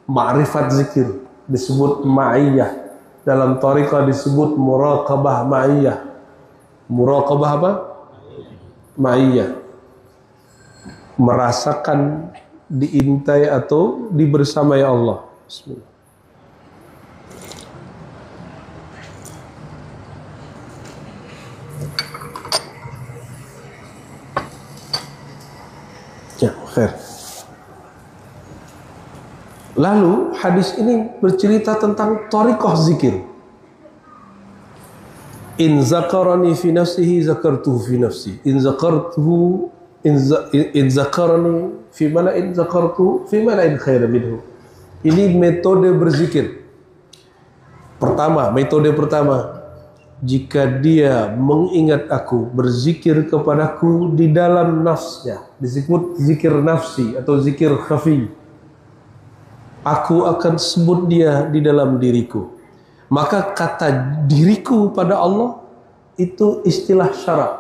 ma'rifat zikir disebut ma'iyah, dalam tariqah disebut muraqabah ma'iyah. Muraqabah apa? Ma'iyah. Merasakan diintai atau dibersamai Allah. Bismillah. Ya, khair. Lalu hadis ini bercerita tentang thariqah zikir. In zakarani fi nafsihi zakartuhu fi nafsi. In zakartuhu in zakarani fi mala'in zakartuhu fi mala'in khairan minhu. Ini metode berzikir. Metode pertama, jika dia mengingat aku, berzikir kepadaku di dalam nafsnya, disebut zikir nafsi atau zikir khafi. Aku akan sebut dia di dalam diriku. Maka kata diriku pada Allah itu istilah syarak.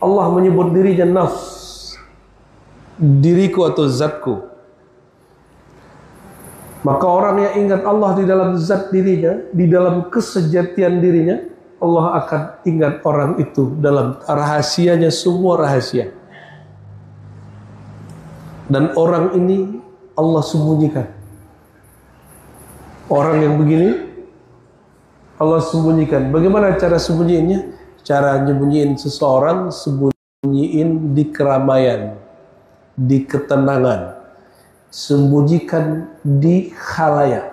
Allah menyebut dirinya nafs, diriku atau zatku. Maka orang yang ingat Allah di dalam zat dirinya, di dalam kesejatian dirinya, Allah akan ingat orang itu dalam rahasianya, semua rahasia. Dan orang ini Allah sembunyikan. Orang yang begini Allah sembunyikan. Bagaimana cara sembunyiinnya? Cara nyembunyiin seseorang, sembunyiin di keramaian, di ketenangan, sembunyikan di khalayak,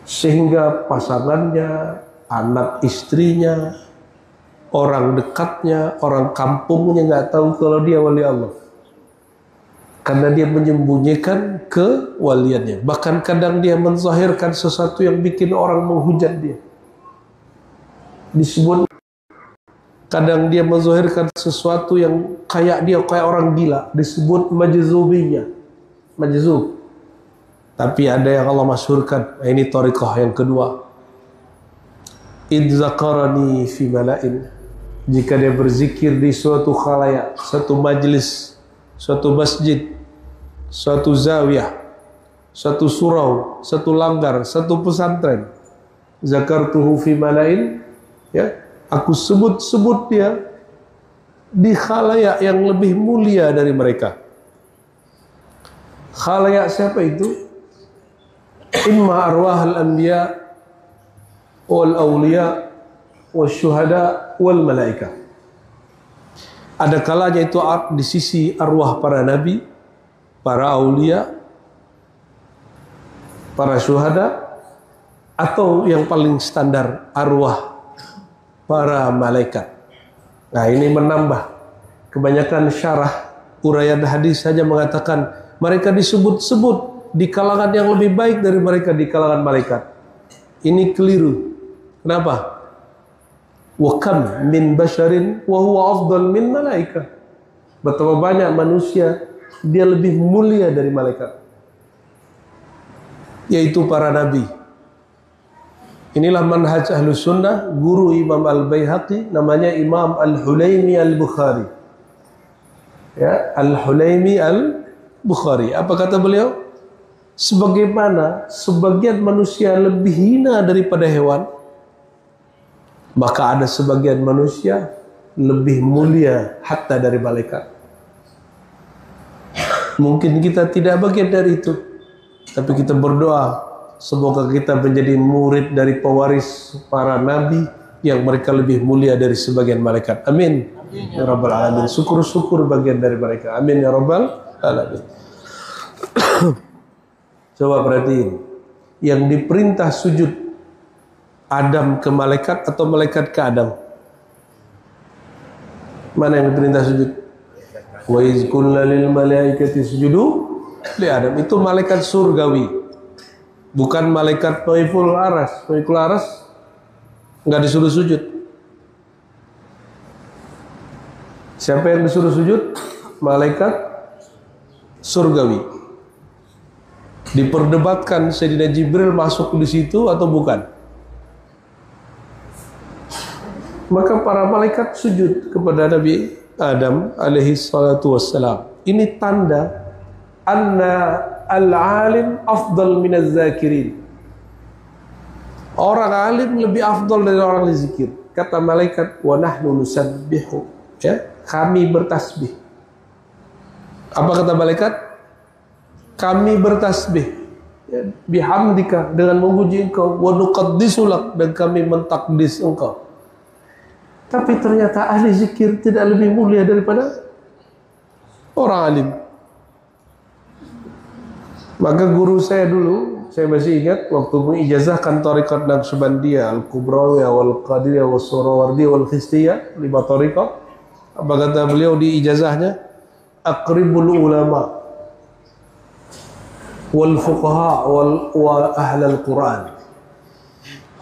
sehingga pasangannya, anak istrinya, orang dekatnya, orang kampungnya nggak tahu kalau dia wali Allah. Karena dia menyembunyikan kewaliannya. Bahkan kadang dia menzahirkan sesuatu yang bikin orang menghujat dia. Disebut kadang dia menzahirkan sesuatu yang kayak orang gila. Disebut majzubiyah. Majzub. Tapi ada yang Allah masyhurkan. Ini thariqah yang kedua. Idz zakarani fi mala'in. Jika dia berzikir di suatu khalayak, satu majlis, suatu masjid, suatu zawiyah, suatu surau, satu langgar, satu pesantren, zakartuhu fi mala'in, ya, aku sebut dia di khalayak yang lebih mulia dari mereka. Khalayak siapa itu? Imma arwahul anbiya wal awliya wal syuhada wal malaika. Ada kalanya itu di sisi arwah para nabi, para aulia, para syuhada, atau yang paling standar arwah para malaikat. Nah, ini menambah. Kebanyakan syarah uraian hadis saja mengatakan mereka disebut-sebut di kalangan yang lebih baik dari mereka di kalangan malaikat. Ini keliru. Kenapa? Wa kam min basharin wa huwa afdal min malaika. Betapa banyak manusia dia lebih mulia dari malaikat, yaitu para nabi. Inilah manhaj Ahlus Sunnah, guru Imam Al-Baihaqi namanya Imam Al-Hulaimi Al-Bukhari. Ya, Al-Hulaimi Al-Bukhari. Apa kata beliau? sebagaimana sebagian manusia lebih hina daripada hewan, maka ada sebagian manusia lebih mulia hatta dari malaikat. Mungkin kita tidak bagian dari itu, tapi kita berdoa semoga kita menjadi murid dari pewaris para nabi yang mereka lebih mulia dari sebagian malaikat. Amin. Ya Rabbal Alamin. Syukur-syukur bagian dari mereka. Amin ya Rabbal Alamin. Coba perhatiin, yang diperintah sujud Adam ke malaikat atau malaikat ke Adam? Mana yang diperintah sujud? Wa iz qulna lil malaikati isjudu li Adam. Itu malaikat surgawi, bukan malaikat pemikul aras. Pemikul aras nggak disuruh sujud. Siapa yang disuruh sujud? Malaikat surgawi. Diperdebatkan Sayyidina Jibril masuk di situ atau bukan. Maka para malaikat sujud kepada Nabi Adam alaihi salatu wassalam. Ini tanda anna al-alim afdal minaz zakirin. Orang alim lebih afdal dari orang yang zikir. Kata malaikat, wa nahnu nusabbihu, ya, kami bertasbih. Apa kata malaikat? Kami bertasbih, ya, bihamdika, dengan memuji engkau, wa nuqaddisulak, dan kami mentakdis engkau. Tapi ternyata ahli zikir tidak lebih mulia daripada orang alim. Maka guru saya dulu, saya masih ingat waktu mengijazahkan tariqat Naqsyabandiyah, Al-Kubrawiyah, Wal-Qadiriyah, Wal-Surawardiyah, Wal-Khistiyah, 5 tariqat. Apa kata beliau di ijazahnya? Aqribul ulama wal fuqaha wa ahlal Quran.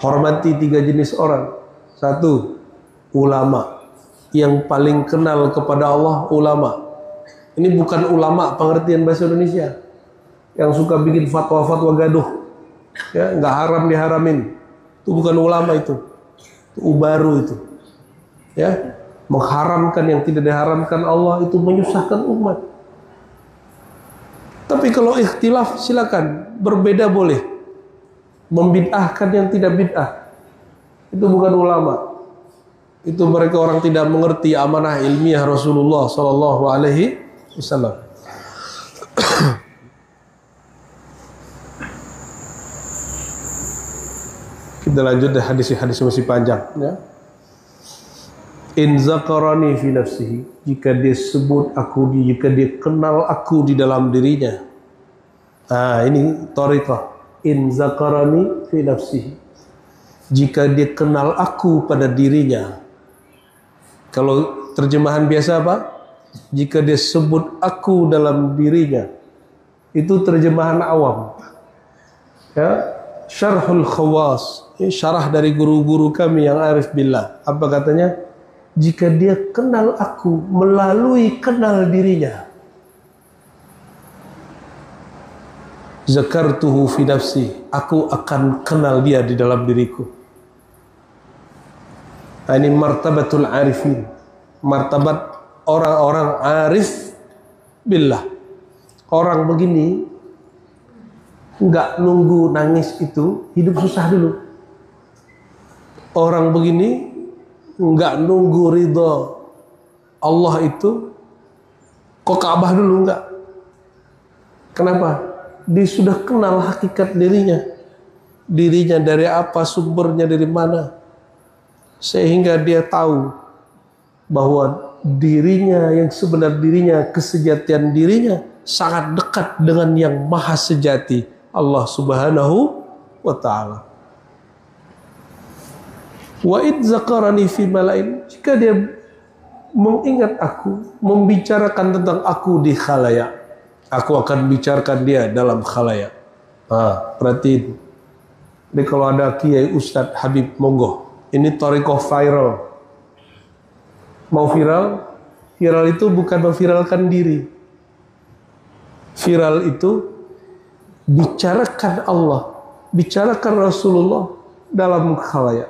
Hormati 3 jenis orang. 1, ulama, yang paling kenal kepada Allah, ulama. Ini bukan ulama pengertian bahasa Indonesia yang suka bikin fatwa-fatwa gaduh, ya, nggak haram diharamin. Itu bukan ulama, itu ubaru itu, ya, mengharamkan yang tidak diharamkan Allah, itu menyusahkan umat. Tapi kalau ikhtilaf silakan, berbeda boleh, membid'ahkan yang tidak bid'ah, itu bukan ulama. Itu mereka orang tidak mengerti amanah ilmiah Rasulullah Sallallahu Alaihi Wasallam. Kita lanjut, hadis masih panjang, ya. In zakarani fi nafsihi, jika dia sebut aku, jika dia kenal aku di dalam dirinya. Nah, ini thariqah. In zakarani fi nafsihi, jika dia kenal aku pada dirinya. Kalau terjemahan biasa apa? Jika dia sebut aku dalam dirinya. Itu terjemahan awam, ya. Syarhul Khawas, syarah dari guru-guru kami yang arif billah. Apa katanya? Jika dia kenal aku melalui kenal dirinya. Zakartuhu fi nafsi, aku akan kenal dia di dalam diriku. Ini martabatul arifin, martabat orang-orang arif billah. Orang begini nggak nunggu nangis itu hidup susah dulu. Orang begini nggak nunggu ridha Allah itu kok Ka'bah dulu, enggak. Kenapa? Dia sudah kenal hakikat dirinya. Dirinya dari apa, sumbernya dari mana, sehingga dia tahu bahwa dirinya yang sebenar dirinya, kesejatian dirinya sangat dekat dengan yang maha sejati, Allah Subhanahu wa ta'ala. Wa id zakarani fi malain, jika dia mengingat aku, membicarakan tentang aku di khalayak, aku akan bicarakan dia dalam khalayak. Perhatiin. Jadi kalau ada Kiai Ustadz Habib, monggo. Ini thariqah viral. Mau viral? Viral itu bukan memviralkan diri. Viral itu bicarakan Allah, bicarakan Rasulullah dalam khalayak,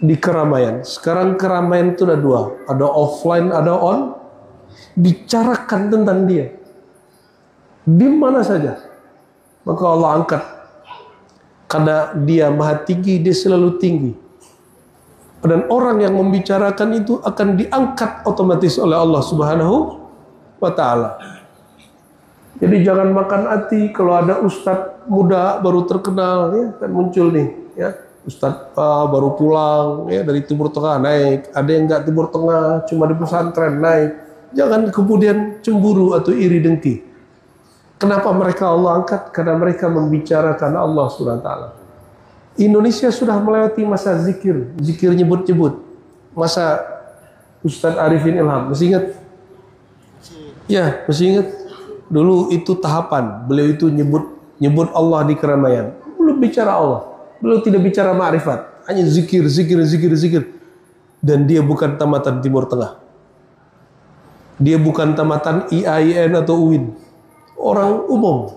di keramaian. Sekarang keramaian itu ada 2, ada offline, ada on. Bicarakan tentang dia di mana saja, maka Allah angkat. Karena dia maha tinggi, dia selalu tinggi. Dan orang yang membicarakan itu akan diangkat otomatis oleh Allah Subhanahu wa ta'ala. Jadi jangan makan hati kalau ada ustadz muda baru terkenal, ya, kan muncul nih, ya, ustadz baru pulang, ya, dari Timur Tengah naik, ada yang nggak Timur Tengah, cuma di pesantren naik. Jangan kemudian cemburu atau iri dengki. Kenapa mereka Allah angkat? Karena mereka membicarakan Allah Subhanahu wa ta'ala. Indonesia sudah melewati masa zikir nyebut-nyebut. Masa Ustadz Arifin Ilham, masih ingat? Ya, masih ingat? Dulu itu tahapan, beliau itu nyebut Allah di keramaian. Belum bicara Allah, beliau tidak bicara ma'rifat, hanya zikir. Dan dia bukan tamatan Timur Tengah. Dia bukan tamatan IAIN atau UIN. Orang umum.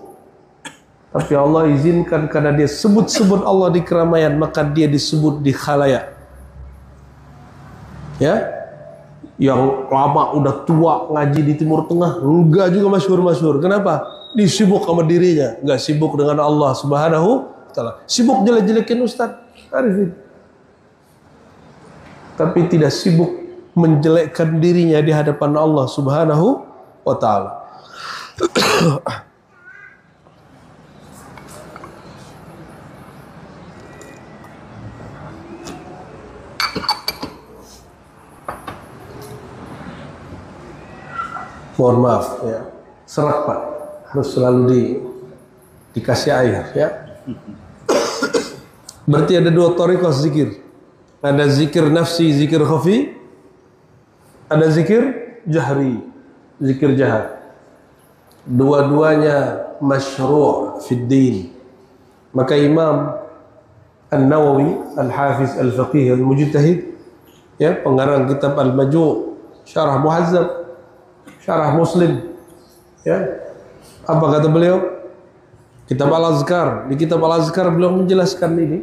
Tapi Allah izinkan karena dia sebut-sebut Allah di keramaian, maka dia disebut di khalayak. Ya, yang lama udah tua ngaji di Timur Tengah, enggak juga masyhur. Kenapa? Disibuk sama dirinya, enggak sibuk dengan Allah Subhanahu wa ta'ala. Sibuk jelek-jelekin Ustaz Arifin, tapi tidak sibuk menjelekkan dirinya di hadapan Allah Subhanahu wa ta'ala. Mohon maaf, ya, serak Pak, harus selalu dikasih air, ya. Berarti ada dua thariqah zikir. Ada zikir nafsi, zikir khafi. Ada zikir jahri, zikir jahar. Dua-duanya masyru' fid din. Maka Imam An-Nawawi, Al-Hafiz Al-Faqih Al-Mujtahid, ya, pengarang kitab Al-Maju', Syarah Muhazzab, Syarah Muslim, ya, apa kata beliau? Kitab Al-Azkar. Di kitab Al-Azkar beliau menjelaskan ini,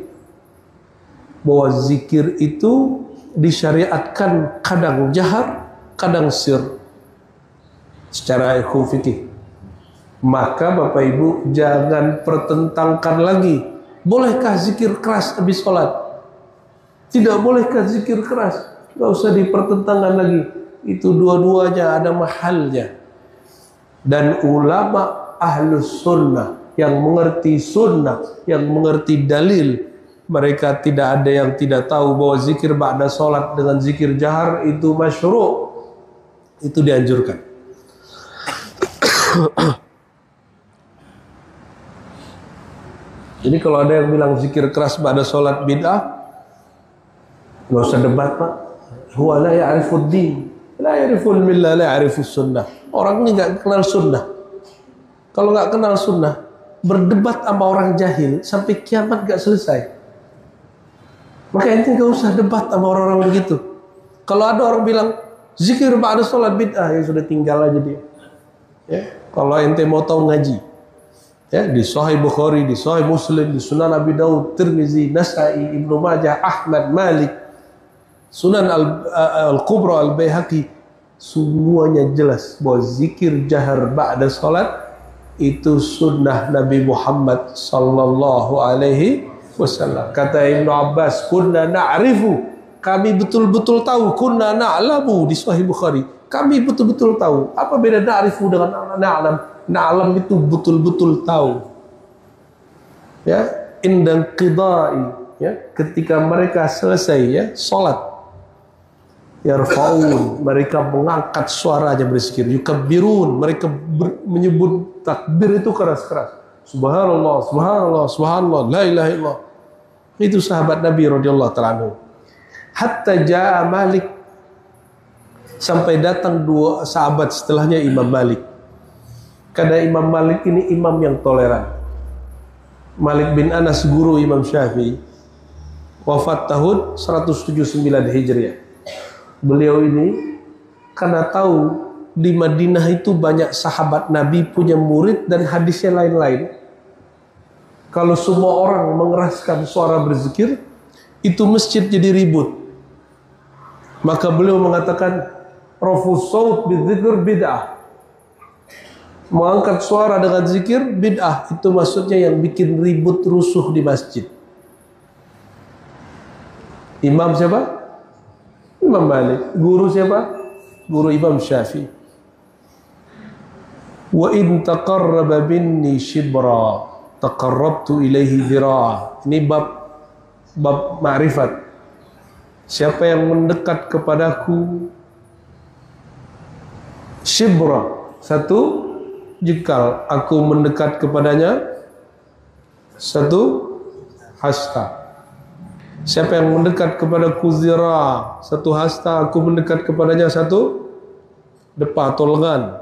bahwa zikir itu disyariatkan kadang jahar, kadang sir, secara fikih. Maka Bapak Ibu jangan pertentangkan lagi. Bolehkah zikir keras habis sholat? Tidak bolehkah zikir keras? Gak usah dipertentangkan lagi. Itu dua-duanya ada mahalnya. Dan ulama ahlus sunnah yang mengerti sunnah, yang mengerti dalil, mereka tidak ada yang tidak tahu bahwa zikir ba'da sholat dengan zikir jahar itu masyru', itu dianjurkan. Jadi kalau ada yang bilang zikir keras ba'da sholat bid'ah, nggak usah debat Pak. Huwa la ya'rifud din, la ya'riful millah, la ya'rifus sunnah. Orang ini nggak kenal sunnah. Kalau nggak kenal sunnah, berdebat sama orang jahil sampai kiamat nggak selesai. Maka ente nggak usah debat sama orang-orang begitu. Kalau ada orang bilang zikir ba'da sholat bid'ah, ya sudah tinggal aja dia. Ya, kalau ente mau tahu ngaji, ya, di Sahih Bukhari, di Sahih Muslim, di Sunan Abi Daud, Tirmizi, Nasai, Ibnu Majah, Ahmad, Malik, Sunan Al-Kubra, Al-Baihaqi, semuanya jelas bahwa zikir jahar ba'da salat itu sunnah Nabi Muhammad sallallahu alaihi wasallam. Kata Ibnu Abbas, kunna na'rifu, kami betul-betul tahu, kunna na'lamu, di Sahih Bukhari, kami betul-betul tahu. Apa beda na'rifu dengan na'lam? Na'lam itu betul-betul tahu. Ya, indang qidai, ya, ketika mereka selesai, ya, salat, yarfa'un, mereka mengangkat suaranya berzikir, yukabbirun, mereka menyebut takbir itu keras-keras, subhanallah, subhanallah, subhanallah, la ilaha illallah. Itu sahabat Nabi radhiyallahu ta'ala anhu. Hatta ja'a Malik, sampai datang dua sahabat setelahnya Imam Malik. Karena Imam Malik ini imam yang toleran. Malik bin Anas, guru Imam Syafi'i, wafat tahun 179 Hijriah. Beliau ini karena tahu di Madinah itu banyak sahabat Nabi punya murid dan hadisnya lain-lain. Kalau semua orang mengeraskan suara berzikir, itu masjid jadi ribut. Maka beliau mengatakan, rafus saut bidzikr bid'ah. Mengangkat suara dengan zikir bid'ah, itu maksudnya yang bikin ribut rusuh di masjid. Imam siapa? Imam Malik. Guru siapa? Guru Imam Syafi'i. Wa in taqarraba minni shibra taqarrabtu ilaihi dhira'a. Ini bab ma'rifat. Siapa yang mendekat kepadaku shibra, satu jengkal, aku mendekat kepadanya satu hasta. Siapa yang mendekat kepadaku zira, satu hasta, aku mendekat kepadanya satu depa atau lengan.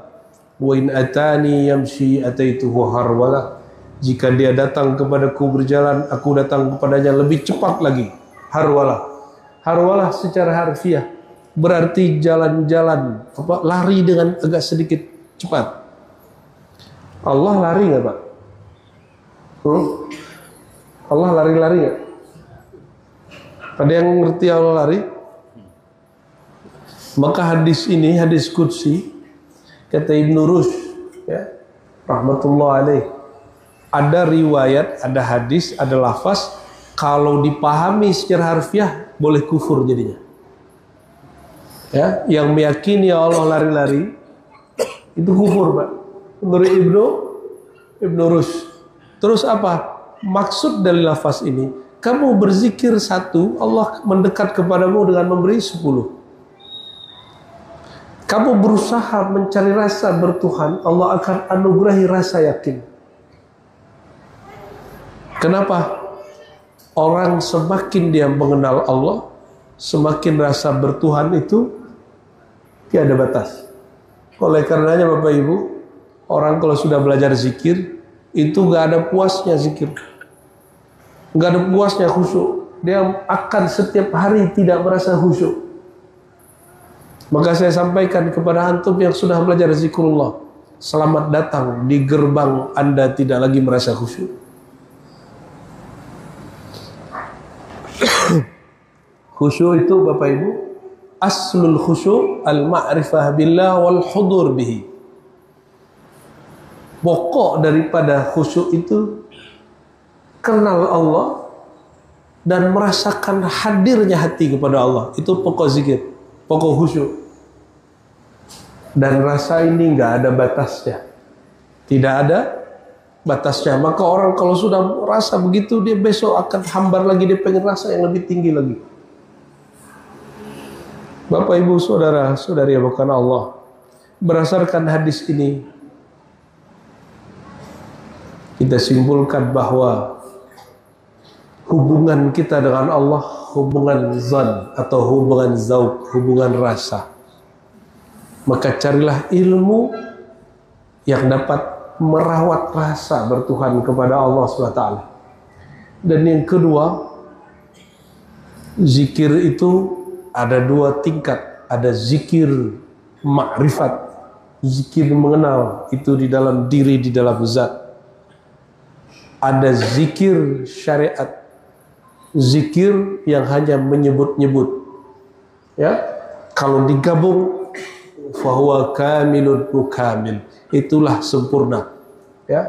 Wa in atani yamshi ataituhu harwala. Jika dia datang kepadaku berjalan, aku datang kepadanya lebih cepat lagi. Harwala. Harwala secara harfiah berarti jalan-jalan, lari dengan agak sedikit cepat. Allah lari nggak, Pak? Allah lari-lari nggak? Ada yang ngerti Allah lari? Maka hadis ini, hadis qudsi, kata Ibnu Rushd, ya, rahmatullah alaih, ada riwayat, ada hadis, ada lafaz, kalau dipahami secara harfiah boleh kufur jadinya. Ya, yang meyakini Allah lari-lari itu kufur, Pak. Menurut Ibnu Rushd. Terus apa maksud dari lafaz ini? Kamu berzikir satu, Allah mendekat kepadamu dengan memberi 10. Kamu berusaha mencari rasa bertuhan, Allah akan anugerahi rasa yakin. Kenapa? Orang semakin dia mengenal Allah, semakin rasa bertuhan itu tiada batas. Oleh karenanya Bapak Ibu, orang kalau sudah belajar zikir, itu gak ada puasnya zikir. Gak ada puasnya khusyuk. Dia akan setiap hari tidak merasa khusyuk. Maka saya sampaikan kepada antum yang sudah belajar zikrullah, selamat datang di gerbang Anda tidak lagi merasa khusyuk. Khusyuk itu Bapak Ibu, aslul khusyuk al-ma'rifah billah wal hudur bihi. Pokok daripada khusyuk itu kenal Allah dan merasakan hadirnya hati kepada Allah. Itu pokok zikir, pokok khusyuk. Dan rasa ini nggak ada batasnya, tidak ada batasnya. Maka orang kalau sudah merasa begitu, dia besok akan hambar lagi, dia pengen rasa yang lebih tinggi lagi. Bapak Ibu Saudara Saudari yang bukan Allah, berdasarkan hadis ini kita simpulkan bahwa hubungan kita dengan Allah hubungan zan atau hubungan zauq, hubungan rasa. Maka carilah ilmu yang dapat merawat rasa bertuhan kepada Allah SWT. Dan yang kedua, zikir itu ada dua tingkat. Ada zikir ma'rifat, zikir mengenal, itu di dalam diri, di dalam zat. Ada zikir syariat, zikir yang hanya menyebut-nyebut. Ya, kalau digabung, fahuwa kamilun mukamil, itulah sempurna. Ya,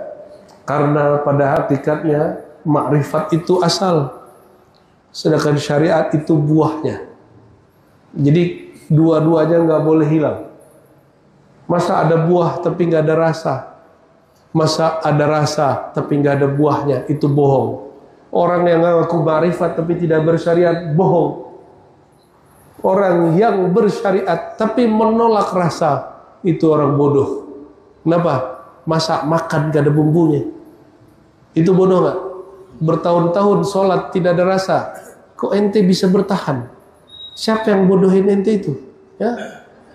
karena pada hakikatnya makrifat itu asal, sedangkan syariat itu buahnya. Jadi dua-duanya nggak boleh hilang. Masa ada buah tapi nggak ada rasa? Masa ada rasa tapi nggak ada buahnya? Itu bohong. Orang yang ngaku makrifat tapi tidak bersyariat, bohong. Orang yang bersyariat tapi menolak rasa, itu orang bodoh. Kenapa? Masak makan gak ada bumbunya, itu bodoh gak? Bertahun-tahun sholat tidak ada rasa, kok ente bisa bertahan? Siapa yang bodohin ente itu? Ya,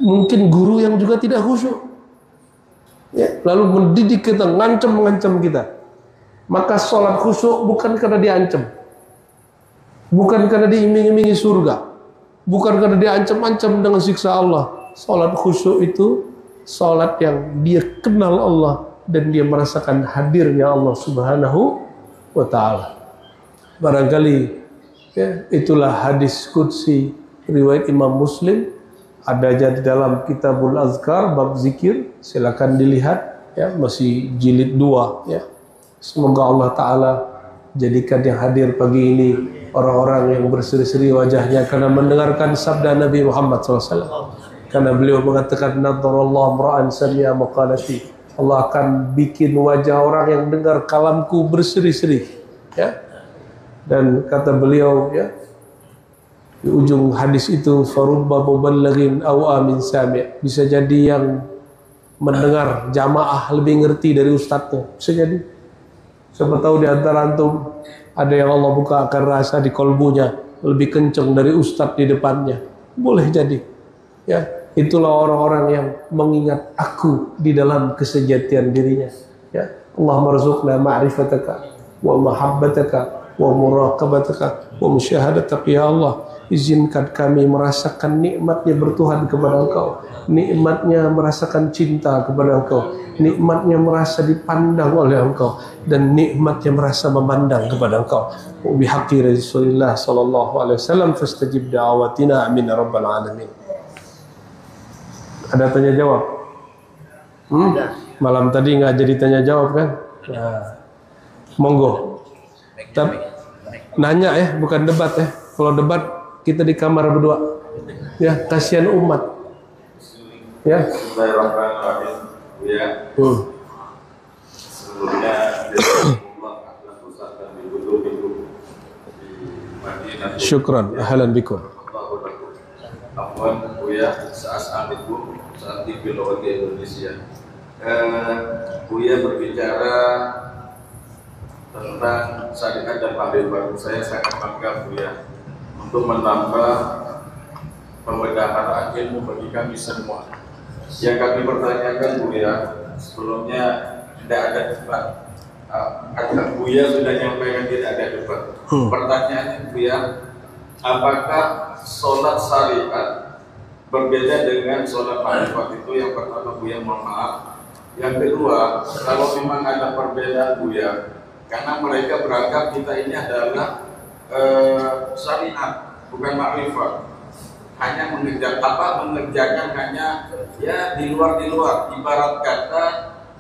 mungkin guru yang juga tidak khusyuk. Ya, lalu mendidik kita, ngancam kita. Maka sholat khusyuk bukan karena diancam, bukan karena diiming-imingi surga, bukan karena diancam-ancam dengan siksa Allah. Salat khusyuk itu salat yang dia kenal Allah dan dia merasakan hadirnya Allah Subhanahu wa ta'ala. Barangkali ya, itulah hadis qudsi riwayat Imam Muslim, adanya di dalam Kitabul Azkar bab zikir, silakan dilihat ya, masih jilid 2 ya. Semoga Allah Ta'ala jadikan yang hadir pagi ini orang-orang yang berseri-seri wajahnya karena mendengarkan sabda Nabi Muhammad SAW. Karena beliau mengatakan, nadarallahu mra'an sami'a maqalati. Allah akan bikin wajah orang yang dengar kalamku berseri-seri ya. Dan kata beliau ya, di ujung hadis itu, farubba muballighin aw amin sami'. Bisa jadi yang mendengar jamaah lebih ngerti dari ustadznya. Bisa jadi. Siapa tahu di antara antum ada yang Allah buka akan rasa di kolbunya lebih kencang dari ustadz di depannya. Boleh jadi. Ya, itulah orang-orang yang mengingat aku di dalam kesejatian dirinya. Ya, Allah marzuqna ma'rifataka wa mahabbataka wa muraqabataka wa musyahadataka ya Allah. Izinkan kami merasakan nikmatnya bertuhan kepada Engkau, nikmatnya merasakan cinta kepada Engkau, nikmatnya merasa dipandang oleh Engkau, dan nikmatnya merasa memandang kepada Engkau. Bihaqqi Rasulullah sallallahu alaihi wasallam fastajib da'awatina amin ya rabbal alamin. Ada tanya jawab? Malam tadi nggak jadi tanya jawab kan? Nah, monggo. Nanya ya, bukan debat ya. Kalau debat kita di kamar berdua. Ya, kasihan umat. Ya. Bismillahirrahmanirrahim. Ya. Sebelumnya syukran, ahlan bikum. Afwan Buya, assalamualaikum. Saat di Biologi Indonesia. Buya berbicara tentang syariat dan makrifat. Saya sangat bangga Buya untuk menambah pembedahan ilmu bagi kami semua. Yang kami pertanyakan Buya, sebelumnya tidak ada debat. Buya sudah nyampaikan tidak ada debat. Pertanyaannya Buya, apakah sholat syariat berbeda dengan sholat makrifat? Itu yang pertama Buya, mohon maaf. Yang kedua, kalau memang ada perbedaan Buya, karena mereka beranggap kita ini adalah syariat, bukan makrifat. Hanya mengerjakan hanya ya di luar. Ibarat kata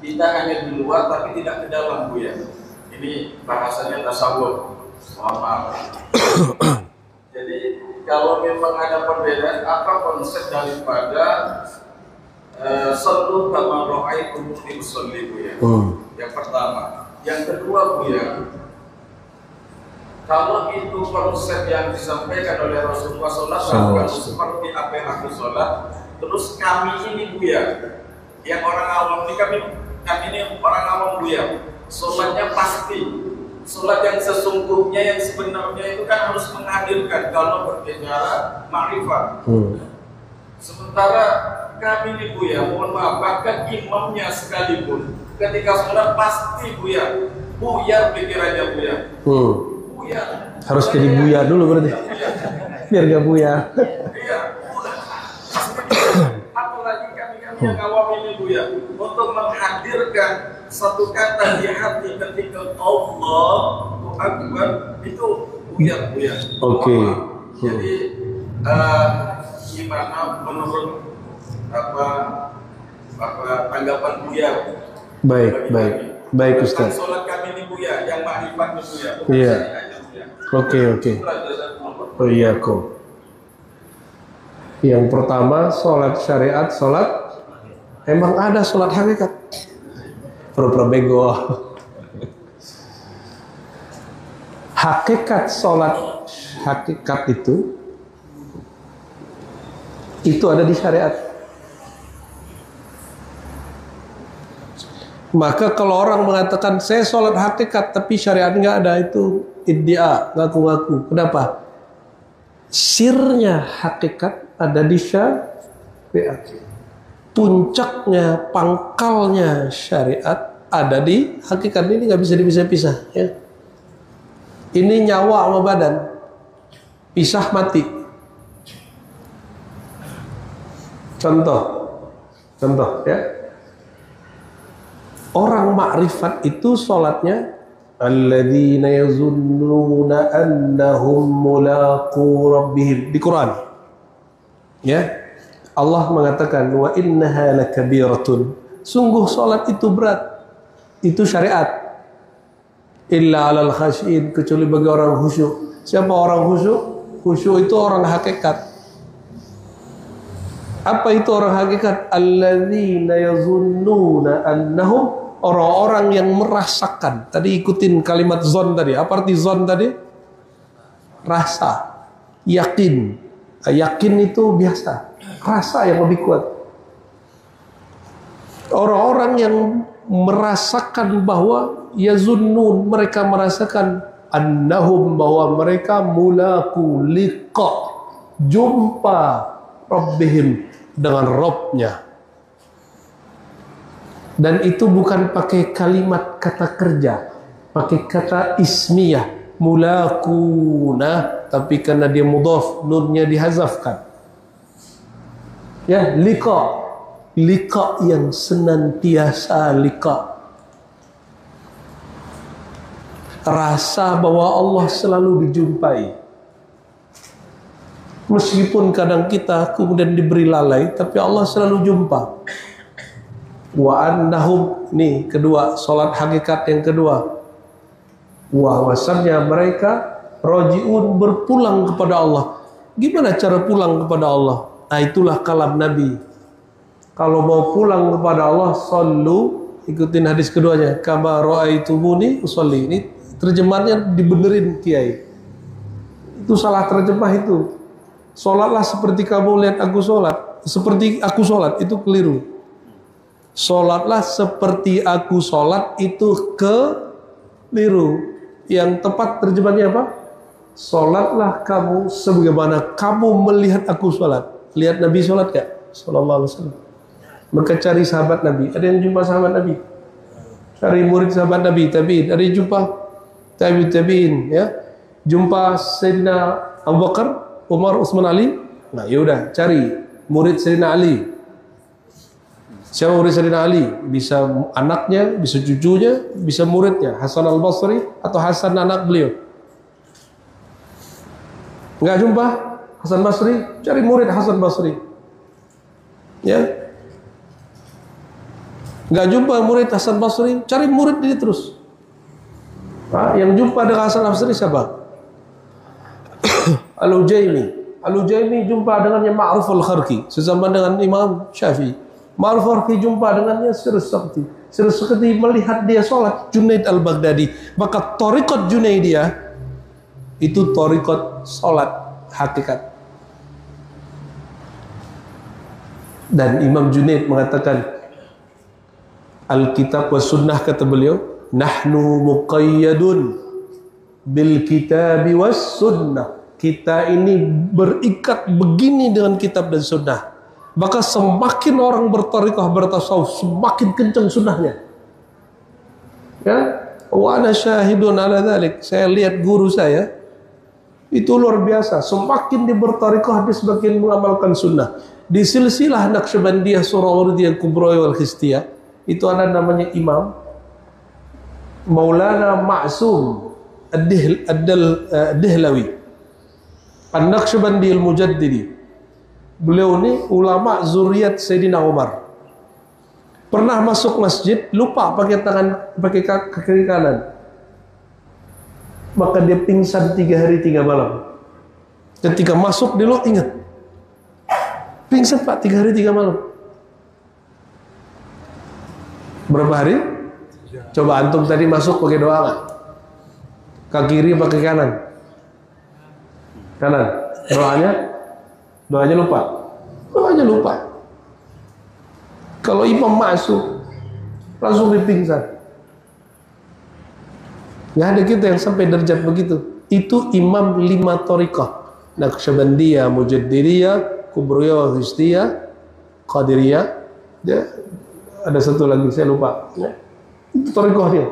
kita hanya di luar tapi tidak ke dalam Buya. Ini bahasanya tasawuf. Mohon maaf. Jadi kalau memang ada perbedaan, apa konsep daripada sallu kama ra'aitum usolli Buya? Yang pertama. Yang kedua Buya, kalau itu konsep yang disampaikan oleh Rasulullah SAW seperti apa yang aku sholat, terus kami ini Buya, yang orang awam ini kami ini orang awam Buya, sholatnya pasti sholat yang sesungguhnya, yang sebenarnya itu kan harus menghadirkan kalau berbicara makrifat. Sementara kami ini Buya, mohon maaf, bahkan imamnya sekalipun ketika sholat pasti buyar pikirannya Buya. Buya. Harus jadi Buya dulu berarti. Biar gak Buya. Iya. Apalagi kami yang awam ini Buya, untuk menghadirkan satu kata di hati ketika Allahu Akbar itu Buya. Oke. Jadi gimana menurut tanggapan Buya? Baik Ustaz. Sholat kami ini Buya, yang makrifat Buya. Iya. Oke. Oh iya kok. Yang pertama sholat syariat, sholat emang ada sholat hakikat. Pura-pura bego. Hakikat sholat hakikat itu ada di syariat. Maka kalau orang mengatakan saya sholat hakikat tapi syariat nggak ada, itu iddia, ngaku-ngaku. Kenapa? Sirnya hakikat ada di syariat. Puncaknya, pangkalnya syariat ada di hakikat. Ini nggak bisa dipisah-pisah. Ya. Ini nyawa sama badan, pisah mati. Contoh ya. Orang makrifat itu sholatnya alladzina yazunnuna annahum mulaqu rabbihim di Quran. Ya. Allah mengatakan wa innaha lakabiratun Sungguh solat itu berat. Itu syariat. Illa alal khasyin, kecuali bagi orang khusyuk. Siapa orang khusyuk? Khusyuk itu orang hakikat. Apa itu orang hakikat? Alladzina yazunnuna annahum, orang-orang yang merasakan. Tadi ikutin kalimat zon tadi. Apa arti zon tadi? Rasa, yakin. Yakin itu biasa. Rasa yang lebih kuat. Orang-orang yang merasakan bahwa yazunnun, mereka merasakan annahum, bahwa mereka mulaku liqa, jumpa rabbihim, dengan Rabbnya. Dan itu bukan pakai kalimat kata kerja, pakai kata ismiyah, mulakuna, tapi karena dia mudhaf, nunnya dihazafkan. Ya, liqa, liqa yang senantiasa liqa. Rasa bahwa Allah selalu dijumpai. Meskipun kadang kita kemudian diberi lalai, tapi Allah selalu jumpa. Wa annahum, nih kedua, solat hakikat yang kedua. Bahwasannya mereka rajiun, berpulang kepada Allah. Gimana cara pulang kepada Allah? Nah, itulah kalam Nabi. Kalau mau pulang kepada Allah, sallu, ikutin hadis keduanya, kama ra'aitumuni usolli. Ini terjemahannya dibenerin Kiai. Itu salah terjemah itu. Solatlah seperti kamu lihat aku solat. Seperti aku solat, itu keliru. Solatlah seperti aku solat, itu keliru. Yang tepat terjemahannya apa? Solatlah kamu sebagaimana kamu melihat aku solat. Lihat Nabi solat gak? Sallallahu alaihi wasallam. Maka cari sahabat Nabi. Ada yang jumpa sahabat Nabi? Cari murid sahabat Nabi, tabi'in. Ada yang jumpa tabi'in, ya. Jumpa Sayyidina Abu Bakar, Umar, Utsman, Ali. Nah, yaudah, cari murid Sayyidina Ali. Siapa murid Sayyidina Ali? Bisa anaknya, bisa cucunya, bisa muridnya, Hasan al-Basri atau Hasan anak beliau. Enggak jumpa Hasan Basri, cari murid Hasan Basri. Ya. Enggak jumpa murid Hasan Basri, cari murid dia terus. Nah, yang jumpa dengan Hasan Basri siapa? Al-Ujaimi. Al-Ujaimi jumpa dengannya Ma'ruf al-Kharqi, sezaman dengan Imam Syafi'i. Ma'ruf al-Kharqi jumpa dengannya Sirus Sakti. Sirus Sakti melihat dia sholat Junaid al-Baghdadi. Maka thariqat Junaidiyah itu thariqat sholat hakikat. Dan Imam Junaid mengatakan, Alkitab wa sunnah, kata beliau, nahnu muqayyadun bil kitabi was sunnah. Kita ini berikat begini dengan kitab dan sunnah. Maka semakin orang bertariqah, bertasawuf, semakin kencang sunnahnya. Ya, wa ana syahidun ala dzalik. Saya lihat guru saya itu luar biasa. Semakin dia bertariqah, dia semakin mengamalkan sunnah. Di silsilah Naqsyabandiyah Surawardiyah Kubra wal Khistiyah itu ada namanya Imam Maulana Ma'sum Ad-Dihlawi An-Naqsyabandi Al-Mujaddidi. Beliau ini ulama zuriat Sayyidina Umar. Pernah masuk masjid, lupa pakai kaki kanan. Maka dia pingsan 3 hari 3 malam. Ketika masuk dia ingat. Pingsan Pak 3 hari 3 malam. Berapa hari? Coba antum tadi masuk pakai doa nggak? Kaki kiri pakai kanan. Kanan. Doanya lupa. Doanya lupa. Kalau imam masuk langsung dipingsan. Nggak ada kita yang sampai derajat begitu. Itu imam 5 thariqah. Naqsyabandiyah, Mujaddiriyah, Kubriyah, Khistiyah, Qadiriyah. Dia ada satu lagi saya lupa. Ya. Itu thariqah dia.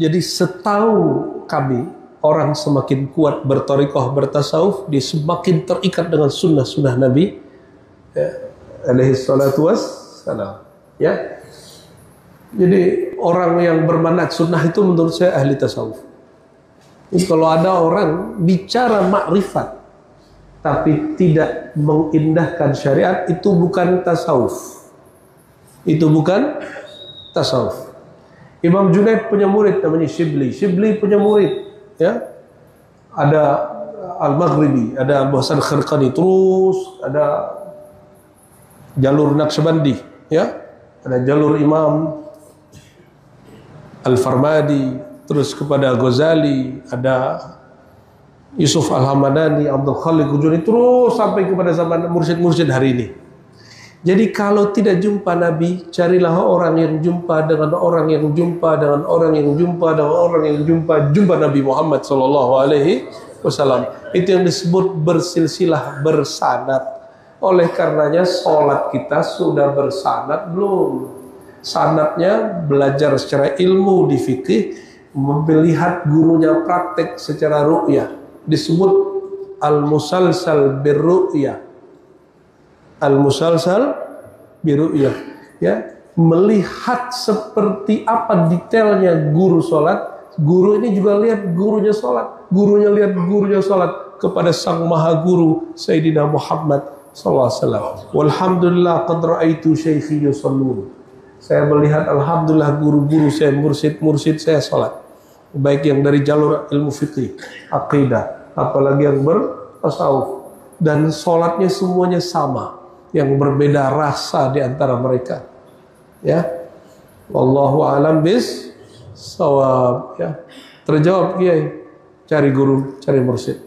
Jadi setahu kami, orang semakin kuat berthariqah, bertasawuf, dia semakin terikat dengan sunnah-sunnah Nabi, ya, alaihi salatu wassalam. Ya. Jadi orang yang bermanhaj sunnah itu menurut saya ahli tasawuf. Jadi kalau ada orang bicara makrifat, tapi tidak mengindahkan syariat, itu bukan tasawuf. Itu bukan tasawuf. Imam Junaid punya murid namanya Shibli. Shibli punya murid, ya. Ada Al-Maghribi, ada Abu Hasan Khirqani, terus ada jalur Naqsyabandi, ya. Ada jalur Imam Al-Farmadi, terus kepada Ghazali, ada Yusuf Al-Hamadani, Abdul Khaliq Hujuni, terus sampai kepada zaman mursyid-mursyid hari ini. Jadi kalau tidak jumpa Nabi, carilah orang yang jumpa dengan orang yang jumpa dengan orang yang jumpa dengan orang yang jumpa Nabi Muhammad SAW. Itu yang disebut bersilsilah, bersanad. Oleh karenanya sholat kita sudah bersanad belum? Sanadnya belajar secara ilmu di fikih, melihat gurunya praktek secara ru'yah, disebut al-musalsal birru'yah. Al-musalsal birru'yah, ya, melihat seperti apa detailnya guru sholat. Guru ini juga lihat gurunya sholat, gurunya lihat gurunya sholat kepada sang maha guru Sayyidina Muhammad SAW. Walhamdulillah qad ra'aitu syaikhi yusallun. Saya melihat alhamdulillah guru-guru saya, mursyid saya sholat, baik yang dari jalur ilmu fikih, aqidah, apalagi yang bertasawuf, dan sholatnya semuanya sama, yang berbeda rasa di antara mereka, ya. Wallahu a'lam bis-shawab, ya. Terjawab Kiai, cari guru, cari mursyid.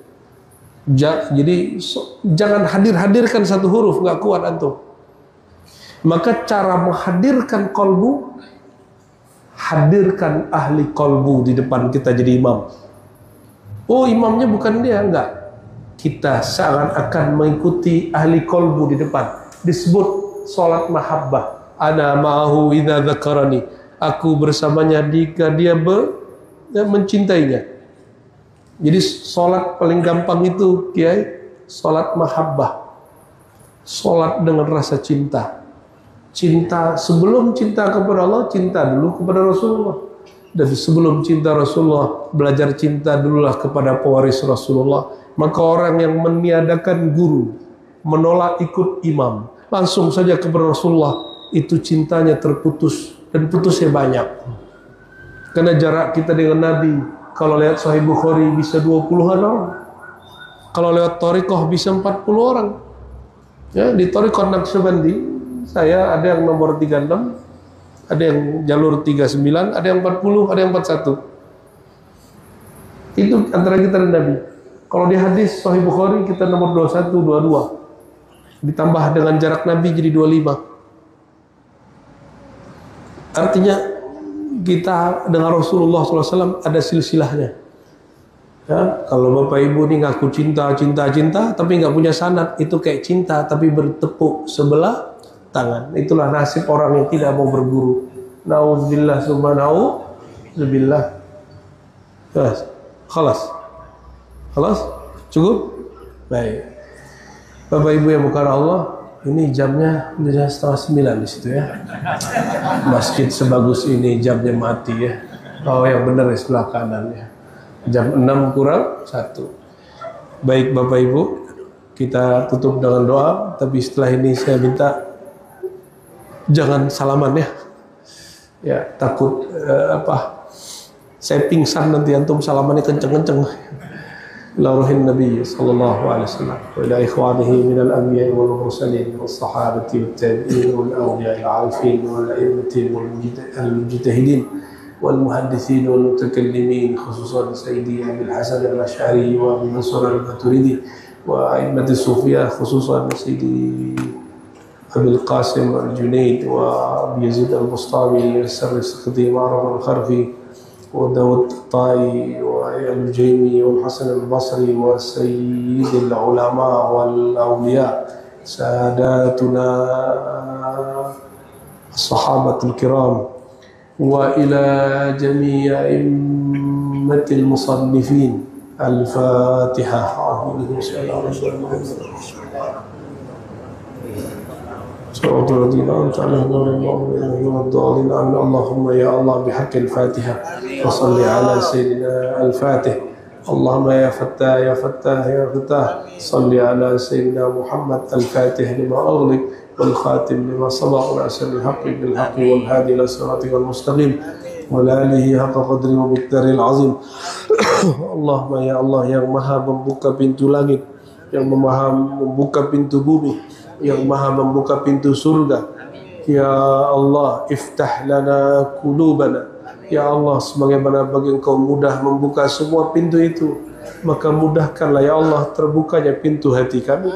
Jadi jangan hadirkan satu huruf, nggak kuat antum. Maka cara menghadirkan kolbu, hadirkan ahli kolbu di depan kita jadi imam. Oh, imamnya bukan dia, enggak. Kita seakan-akan mengikuti ahli kolbu di depan. Disebut sholat mahabbah. Ana ma'ahu idza dzakarani. Aku bersamanya jika dia mencintainya. Jadi sholat paling gampang itu, Kiai, sholat mahabbah. Sholat dengan rasa cinta. Cinta, sebelum cinta kepada Allah, cinta dulu kepada Rasulullah. Dan sebelum cinta Rasulullah, belajar cinta dululah kepada pewaris Rasulullah. Maka orang yang meniadakan guru, menolak ikut imam, langsung saja kepada Rasulullah, itu cintanya terputus, dan putusnya banyak. Karena jarak kita dengan Nabi, kalau lewat Sahih Bukhari bisa 20-an orang. Kalau lewat Thariqah bisa 40 orang. Ya, di Thariqah Naqsyabandi, saya ada yang nomor 36, ada yang jalur 39, ada yang 40, ada yang 41. Itu antara kita dan Nabi. Kalau di hadis Sahih Bukhari kita nomor 21, 22. Ditambah dengan jarak Nabi jadi 25. Artinya kita dengan Rasulullah SAW ada silsilahnya. Ya, kalau Bapak Ibu ini ngaku cinta, tapi nggak punya sanad, itu kayak cinta tapi bertepuk sebelah tangan. Itulah nasib orang yang tidak mau berguru. Nauzubillah summa nauzubillah. Khalas? Cukup? Baik. Bapak Ibu yang bukan Allah, ini jamnya udah 8:30 di situ ya. Masjid sebagus ini jamnya mati ya. Oh, yang benar di sebelah kanan ya. Jam 6 kurang 1. Baik Bapak Ibu, kita tutup dengan doa, tapi setelah ini saya minta jangan salaman ya. Ya, takut saya pingsan nanti antum salamannya kenceng-kenceng. ila ruhin Nabi sallallahu alaihi wasallam wa ila ikhwanihi minal anbiya'i wal mursalin was sahabati wat tabi'in wal awliya'i al 'arifin wal a'immati wal mujtahidin wal muhaddithin wal mutakallimin khususan Sayyidi Abil Hasan al-Asy'ari wa Abi Mansur al-Maturidi wa a'immati sufiyah khususan Sayyidi Abil Qasim al-Junaid wa Abi Yazid al-Bustami al-Sarri al-Sakhdhi Ma'ruf al-Kharfi وداود الطائي وأبي الجيمي والحسن البصري وسيد العلماء والأولياء ساداتنا الصحابة الكرام وإلى جميع أئمة المصنفين الفاتحة صراط الذين أنعمت عليهم غير المغضوب عليهم اللهم يا الله بحق الفاتحة وصل على سيدنا الفاتح اللهم يا فتاح يا فتاح يا فتاح صل على سيدنا محمد الفاتح لما أغلق والخاتم لما سبق وأسر الحق بالحق والهادي إلى صراطك المستقيم وعلى آله حق قدره ومقداره العظيم. Allahumma ya Allah yang maha membuka pintu langit, yang maha membuka pintu bumi, yang maha membuka pintu surga. Ya Allah, iftah lana qulubana. Ya Allah, sebagaimana bagi Engkau mudah membuka semua pintu itu, maka mudahkanlah ya Allah terbukanya pintu hati kami.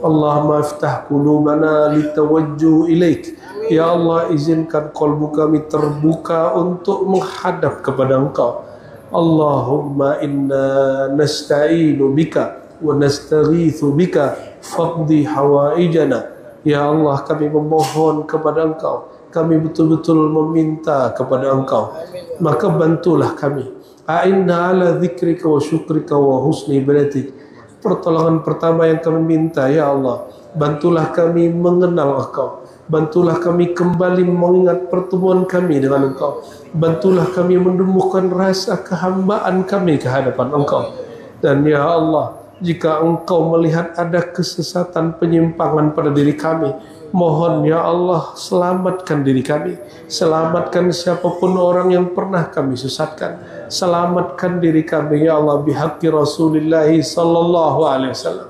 Allahumma iftah qulubana litawajjuh ilaik. Ya Allah, izinkan qalbu kami terbuka untuk menghadap kepada Engkau. Allahumma inna nasta'inu bika wa nastaghithu bika faqdi hawaijana. Ya Allah, kami memohon kepada Engkau, kami betul-betul meminta kepada Engkau, maka bantulah kami. A'inna ala dzikrika wa syukrika wa husni ibadatik. Pertolongan pertama yang kami minta, ya Allah, bantulah kami mengenal Engkau, bantulah kami kembali mengingat pertemuan kami dengan Engkau, bantulah kami menumbuhkan rasa kehambaan kami ke hadapan Engkau. Dan ya Allah, jika Engkau melihat ada kesesatan penyimpangan pada diri kami, mohon ya Allah selamatkan diri kami, selamatkan siapapun orang yang pernah kami sesatkan, selamatkan diri kami ya Allah bihaqqi Rasulullah sallallahu alaihi wasallam.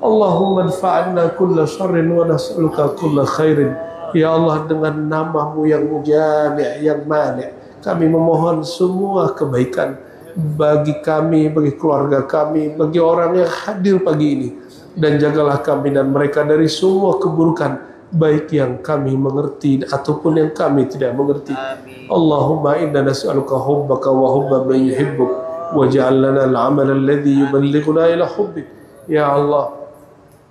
Allahumma adfa'anna kulla syarrin wa nas'aluka kulla khairin. Ya Allah, dengan namamu yang jami', yang mani', kami memohon semua kebaikan bagi kami, bagi keluarga kami, bagi orang yang hadir pagi ini. Dan jagalah kami dan mereka dari semua keburukan, baik yang kami mengerti ataupun yang kami tidak mengerti. Allahumma inna nas'aluka hubbaka wa hubba man yuhibbuk waj'al lana al-'amal alladhi yuballighuna ila hubbik. Ya Allah,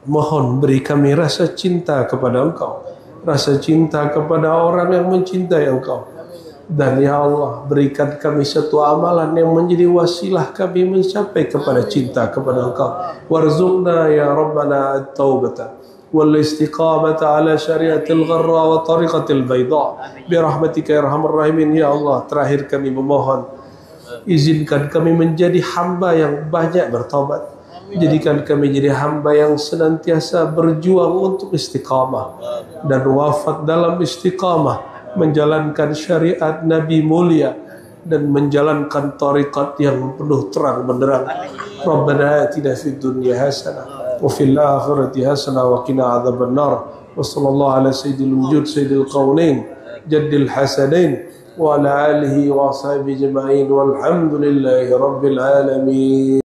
mohon beri kami rasa cinta kepada Engkau, rasa cinta kepada orang yang mencintai Engkau. Dan ya Allah, berikan kami satu amalan yang menjadi wasilah kami mencapai kepada cinta kepada Engkau. Warzuqna ya Rabbana at-taubata wal istiqamata ala syariatil gharra wa tariqatil bayda birahmatika ya arhamar rahimin. Ya Allah, terakhir kami memohon, izinkan kami menjadi hamba yang banyak bertaubat. Jadikan kami jadi hamba yang senantiasa berjuang untuk istiqamah dan wafat dalam istiqamah, menjalankan syariat Nabi mulia dan menjalankan tariqat yang penuh terang benderang. Rabbana atina fid dunya hasanah wa fil akhirati hasanah wa qina adzabannar. Wa sallallahu ala sayyidil wujud sayyidil qaunain jaddil hasanain wa ala alihi wa ashabihi ajma'in walhamdulillahi rabbil alamin.